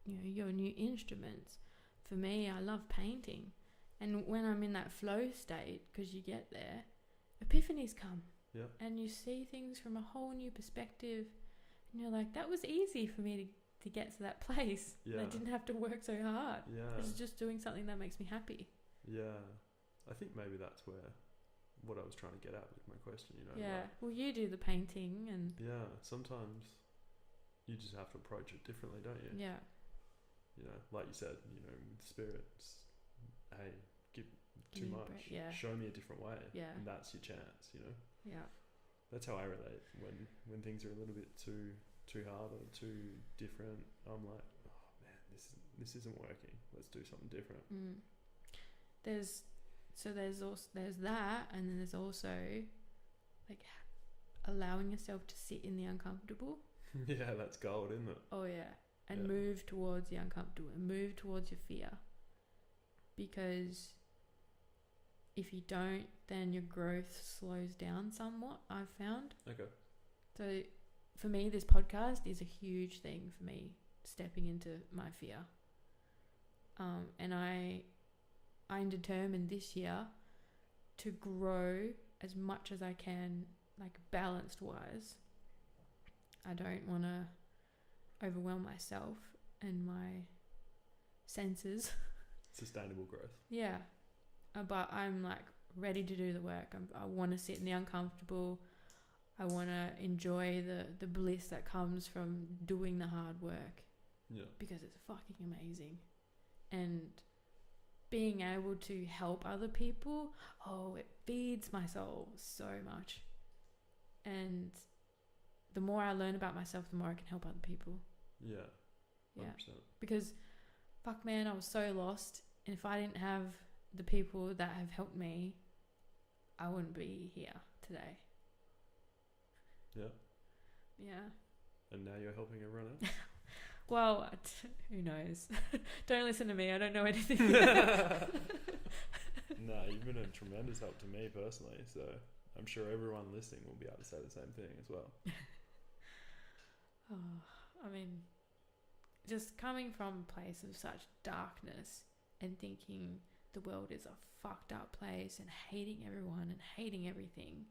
S1: your new instruments. For me, I love painting. And when I'm in that flow state, because you get there, epiphanies come.
S2: Yeah.
S1: And you see things from a whole new perspective. And you're like, that was easy for me to get to that place.
S2: Yeah.
S1: I didn't have to work so hard.
S2: Yeah.
S1: I was just doing something that makes me happy.
S2: Yeah. I think maybe that's what I was trying to get at with my question,
S1: Yeah.
S2: Like,
S1: Well, you do the painting and...
S2: Yeah. Sometimes you just have to approach it differently, don't you?
S1: Yeah.
S2: Like you said, with spirits, hey, give
S1: Give
S2: too
S1: me a
S2: much.
S1: break, yeah.
S2: Show me a different way.
S1: Yeah.
S2: And that's your chance,
S1: Yeah.
S2: That's how I relate. When things are a little bit too hard or too different, I'm like, oh man, this isn't working. Let's do something different.
S1: There's that, and then there's also like allowing yourself to sit in the uncomfortable.
S2: Yeah, that's gold, isn't it?
S1: Oh yeah. And
S2: Yeah.
S1: move towards the uncomfortable and move towards your fear. Because if you don't, then your growth slows down somewhat, I've found.
S2: Okay.
S1: So for me, this podcast is a huge thing for me, stepping into my fear. And I'm determined this year to grow as much as I can, like balanced wise. I don't want to overwhelm myself and my senses.
S2: Sustainable growth.
S1: Yeah. But I'm like ready to do the work. I want to sit in the uncomfortable. I want to enjoy the bliss that comes from doing the hard work.
S2: Yeah.
S1: Because it's fucking amazing. And being able to help other people, it feeds my soul so much. And the more I learn about myself, the more I can help other people.
S2: Yeah. 100%.
S1: Yeah. Because, fuck man, I was so lost. And if I didn't have the people that have helped me, I wouldn't be here today.
S2: Yeah.
S1: Yeah.
S2: And now you're helping everyone else?
S1: Well, who knows? Don't listen to me. I don't know anything.
S2: No, you've been a tremendous help to me personally. So I'm sure everyone listening will be able to say the same thing as well.
S1: I mean, just coming from a place of such darkness and thinking the world is a fucked up place and hating everyone and hating everything,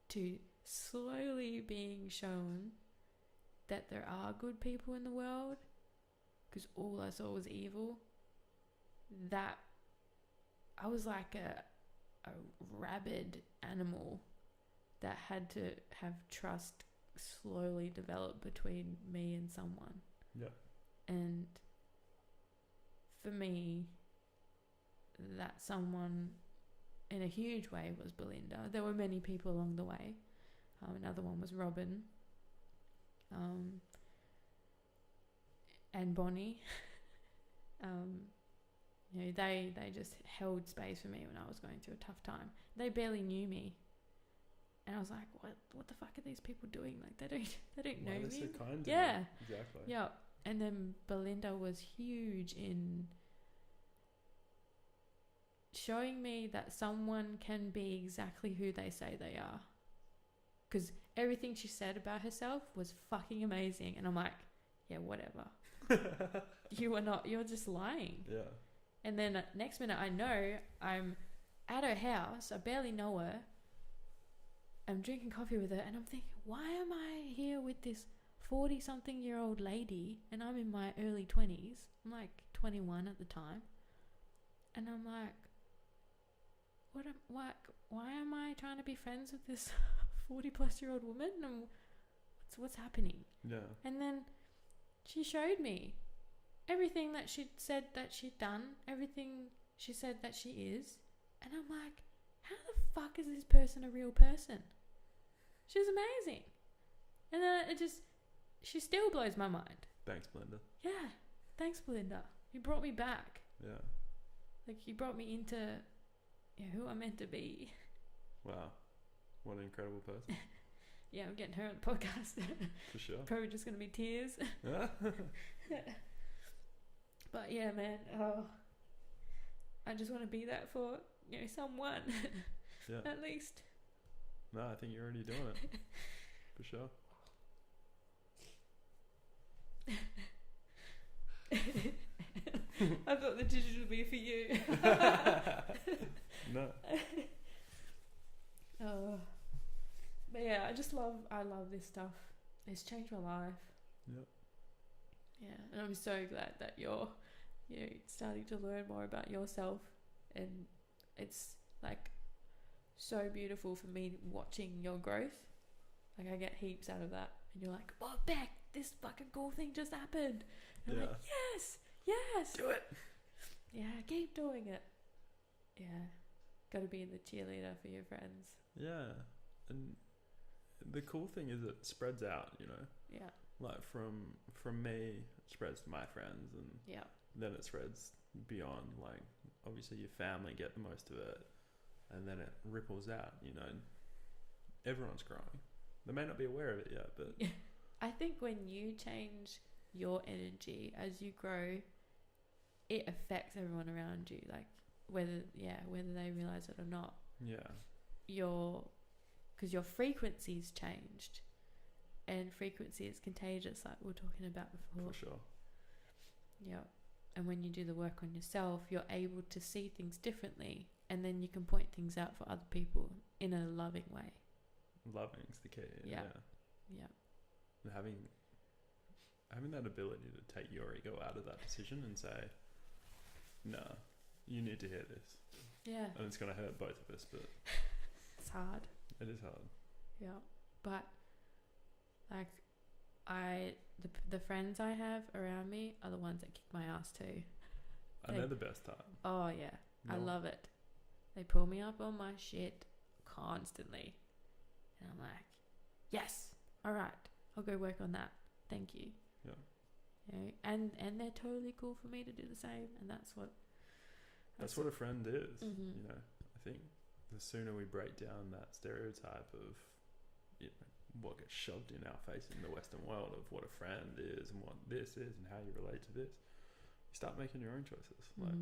S1: to slowly being shown that there are good people in the world, because all I saw was evil. That I was like a rabid animal that had to have trust slowly develop between me and someone.
S2: Yeah.
S1: And for me, that someone in a huge way was Belinda. There were many people along the way. Another one was Robin. And Bonnie. They just held space for me when I was going through a tough time. They barely knew me. And I was like, what the fuck are these people doing? Like, they don't know me.
S2: They're so kind to
S1: Yeah.
S2: me. Exactly.
S1: Yeah. And then Belinda was huge in showing me that someone can be exactly who they say they are. Because everything she said about herself was fucking amazing. And I'm like, yeah, whatever. You are not, you're just lying.
S2: Yeah.
S1: And then next minute I know I'm at her house. I barely know her. I'm drinking coffee with her and I'm thinking, why am I here with this 40-something-year-old lady and I'm in my early 20s? I'm like 21 at the time. And I'm like, why am I trying to be friends with this 40-plus-year-old woman? And what's happening?
S2: Yeah.
S1: And then she showed me everything that she'd said that she'd done, everything she said that she is. And I'm like, how the fuck is this person a real person? She was amazing. And then she still blows my mind.
S2: Thanks, Belinda.
S1: Yeah. Thanks, Belinda. You brought me back.
S2: Yeah.
S1: Like, you brought me into who I'm meant to be.
S2: Wow. What an incredible person.
S1: Yeah, I'm getting her on the podcast.
S2: For sure.
S1: Probably just going to be tears.
S2: Yeah.
S1: But yeah, man. Oh, I just want to be that for, someone.
S2: Yeah.
S1: At least.
S2: No, I think you're already doing it. For sure.
S1: I thought the tissue would be for you.
S2: No.
S1: Oh. But yeah, I love this stuff. It's changed my life.
S2: Yep.
S1: Yeah, and I'm so glad that you're starting to learn more about yourself, and it's like so beautiful for me watching your growth. Like, I get heaps out of that, and you're like, "Oh, Beck, this fucking cool thing just happened." And I'm like, yes,
S2: do it.
S1: Yeah, keep doing it. Yeah, got to be the cheerleader for your friends.
S2: Yeah, and the cool thing is it spreads out.
S1: Yeah.
S2: Like from me, it spreads to my friends, and
S1: Yeah.
S2: then it spreads beyond. Like, obviously your family get the most of it, and then it ripples out. Everyone's growing. They may not be aware of it yet, but
S1: I think when you change your energy as you grow, it affects everyone around you. Like, whether they realize it or not.
S2: yeah,
S1: because your frequency's changed, and frequency is contagious, like we were talking about before.
S2: for sure.
S1: Yeah. And when you do the work on yourself, you're able to see things differently, and then you can point things out for other people in a loving way.
S2: Loving's the key.
S1: Yeah.
S2: Yeah. And having that ability to take your ego out of that decision and say, "Nah, you need to hear this."
S1: Yeah.
S2: And it's gonna hurt both of us, but
S1: It's hard.
S2: it is hard.
S1: Yeah. But like, the friends I have around me are the ones that kick my ass too.
S2: And they're the best type.
S1: Oh yeah. I
S2: No.
S1: love it. They pull me up on my shit constantly. And I'm like, yes, all right, I'll go work on that. Thank you.
S2: Yeah.
S1: And they're totally cool for me to do the same, and that's what
S2: That's what a friend is.
S1: Mhm.
S2: I think the sooner we break down that stereotype of what gets shoved in our face in the Western world of what a friend is and what this is and how you relate to this, you start making your own choices. Like,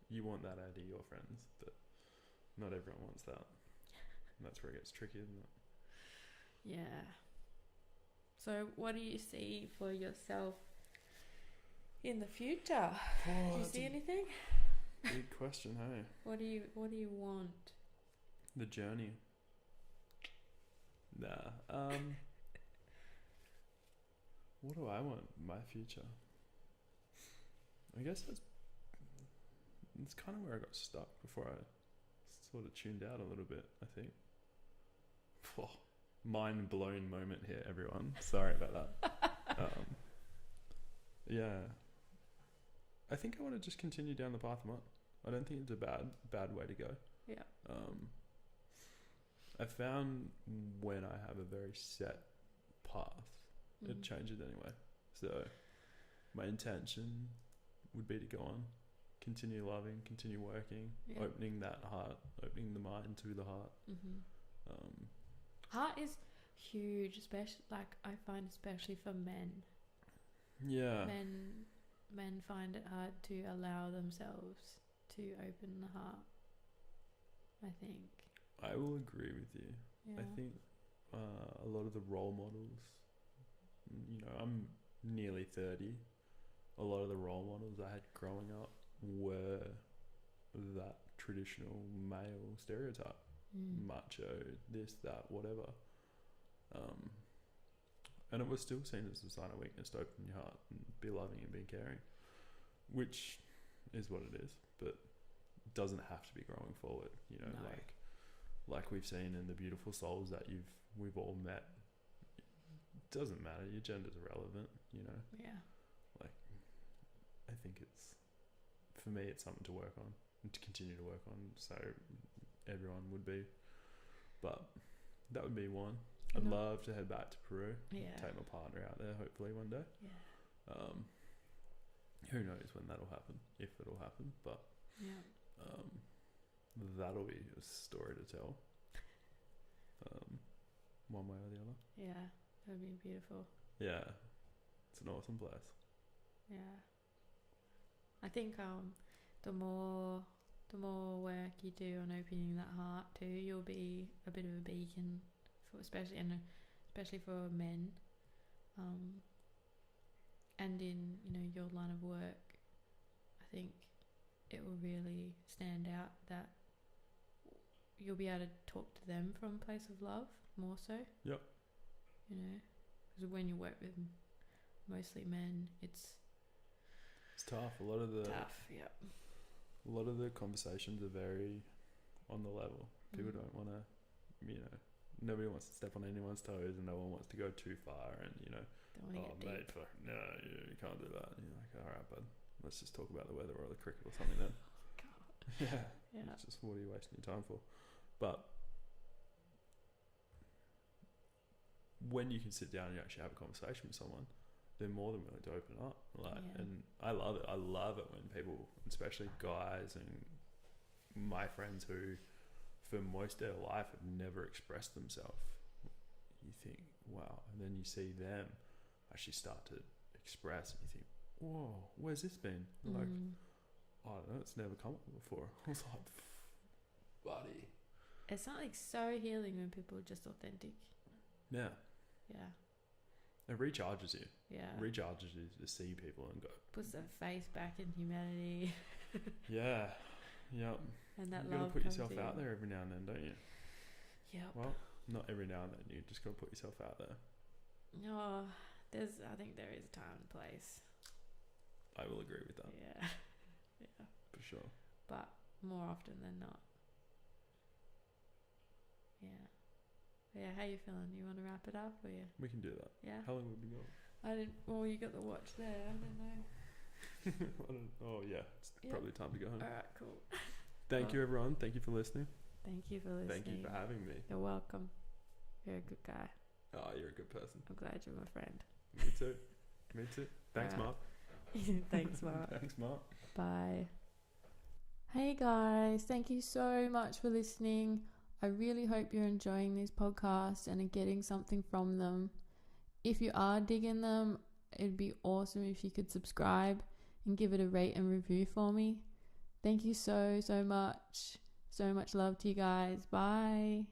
S2: you want that out of your friends, but not everyone wants that. And that's where it gets tricky, isn't it?
S1: Yeah. So what do you see for yourself in the future? Do you see anything?
S2: Big question, hey?
S1: What do you want?
S2: The journey. Nah. What do I want in my future? I guess it's kind of where I got stuck before I sort of tuned out a little bit, I think. Whoa, mind blown moment here, everyone. Sorry about that. Yeah. I think I want to just continue down the path I'm on. I don't think it's a bad way to go.
S1: Yeah.
S2: I found when I have a very set path, it
S1: Mhm.
S2: changes anyway. So my intention would be to go on, continue loving, continue working,
S1: Yeah.
S2: opening that heart, opening the mind to the heart.
S1: Heart is huge, especially I find, especially for men.
S2: Yeah.
S1: Men find it hard to allow themselves to open the heart, I think.
S2: I will agree with you.
S1: Yeah.
S2: I think a lot of the role models, I'm nearly 30. A lot of the role models I had growing up were that traditional male stereotype. Macho, this, that, whatever. And it was still seen as a sign of weakness to open your heart and be loving and be caring, which is what it is, but doesn't have to be growing forward,
S1: No.
S2: like we've seen in the beautiful souls that we've all met. It doesn't matter, your gender's irrelevant,
S1: Yeah.
S2: I think for me it's something to work on and to continue to work on. So everyone would be. But that would be one. I'd love to head back to Peru.
S1: Yeah.
S2: Take my partner out there, hopefully one day.
S1: Yeah.
S2: Who knows when that'll happen, if it'll happen. But
S1: Yeah.
S2: that'll be a story to tell. One way or the other.
S1: Yeah. That'd be beautiful.
S2: Yeah. It's an awesome place.
S1: Yeah. I think the more work you do on opening that heart too, you'll be a bit of a beacon for especially for men. And in, you know, your line of work, I think it will really stand out that you'll be able to talk to them from a place of love more so.
S2: Yep.
S1: You know, because when you work with mostly men, it's
S2: tough. A lot of the conversations are very on the level. People don't want to, you know, nobody wants to step on anyone's toes, and no one wants to go too far. And you know, mate, no, you can't do that. And you're like, all right, bud, let's just talk about the weather or the cricket or something then. Yeah. It's just, what are you wasting your time for? But when you can sit down and you actually have a conversation with someone, they're more than willing to open up. And I love it. I love it when people, especially guys and my friends who for most of their life have never expressed themselves, you think, wow. And then you see them actually start to express, and you think, whoa, where's this been? Like, I don't know, it's never come up before. I was like, buddy.
S1: It's something so healing when people are just authentic.
S2: Yeah.
S1: Yeah.
S2: It recharges you.
S1: Yeah.
S2: It recharges you to see people and go.
S1: Puts their face back in humanity.
S2: Yeah. Yep.
S1: And that
S2: you
S1: love
S2: got to put
S1: comes
S2: yourself
S1: in.
S2: out there every now and then, don't you?
S1: Yep.
S2: Well, not every now and then. You just got to put yourself out there.
S1: Oh, I think there is a time and place.
S2: I will agree with that.
S1: Yeah. Yeah.
S2: For sure.
S1: But more often than not. Yeah. Yeah, how you feeling? You want to wrap it up, or you?
S2: We can do that.
S1: Yeah.
S2: How long would we go?
S1: Well, you got the watch there. I don't know.
S2: Oh yeah, it's probably time to go home.
S1: All right, cool.
S2: Thank you, everyone. Thank you for listening.
S1: Thank you for listening.
S2: Thank you for having me.
S1: You're welcome. You're a good guy.
S2: Oh, you're a good person.
S1: I'm glad you're my friend.
S2: Me too. Me too. Thanks,
S1: Right.
S2: Mark.
S1: Thanks, Mark.
S2: Thanks, Mark.
S1: Bye. Hey guys, thank you so much for listening. I really hope you're enjoying these podcasts and are getting something from them. If you are digging them, it'd be awesome if you could subscribe and give it a rate and review for me. Thank you so much. So much love to you guys. Bye.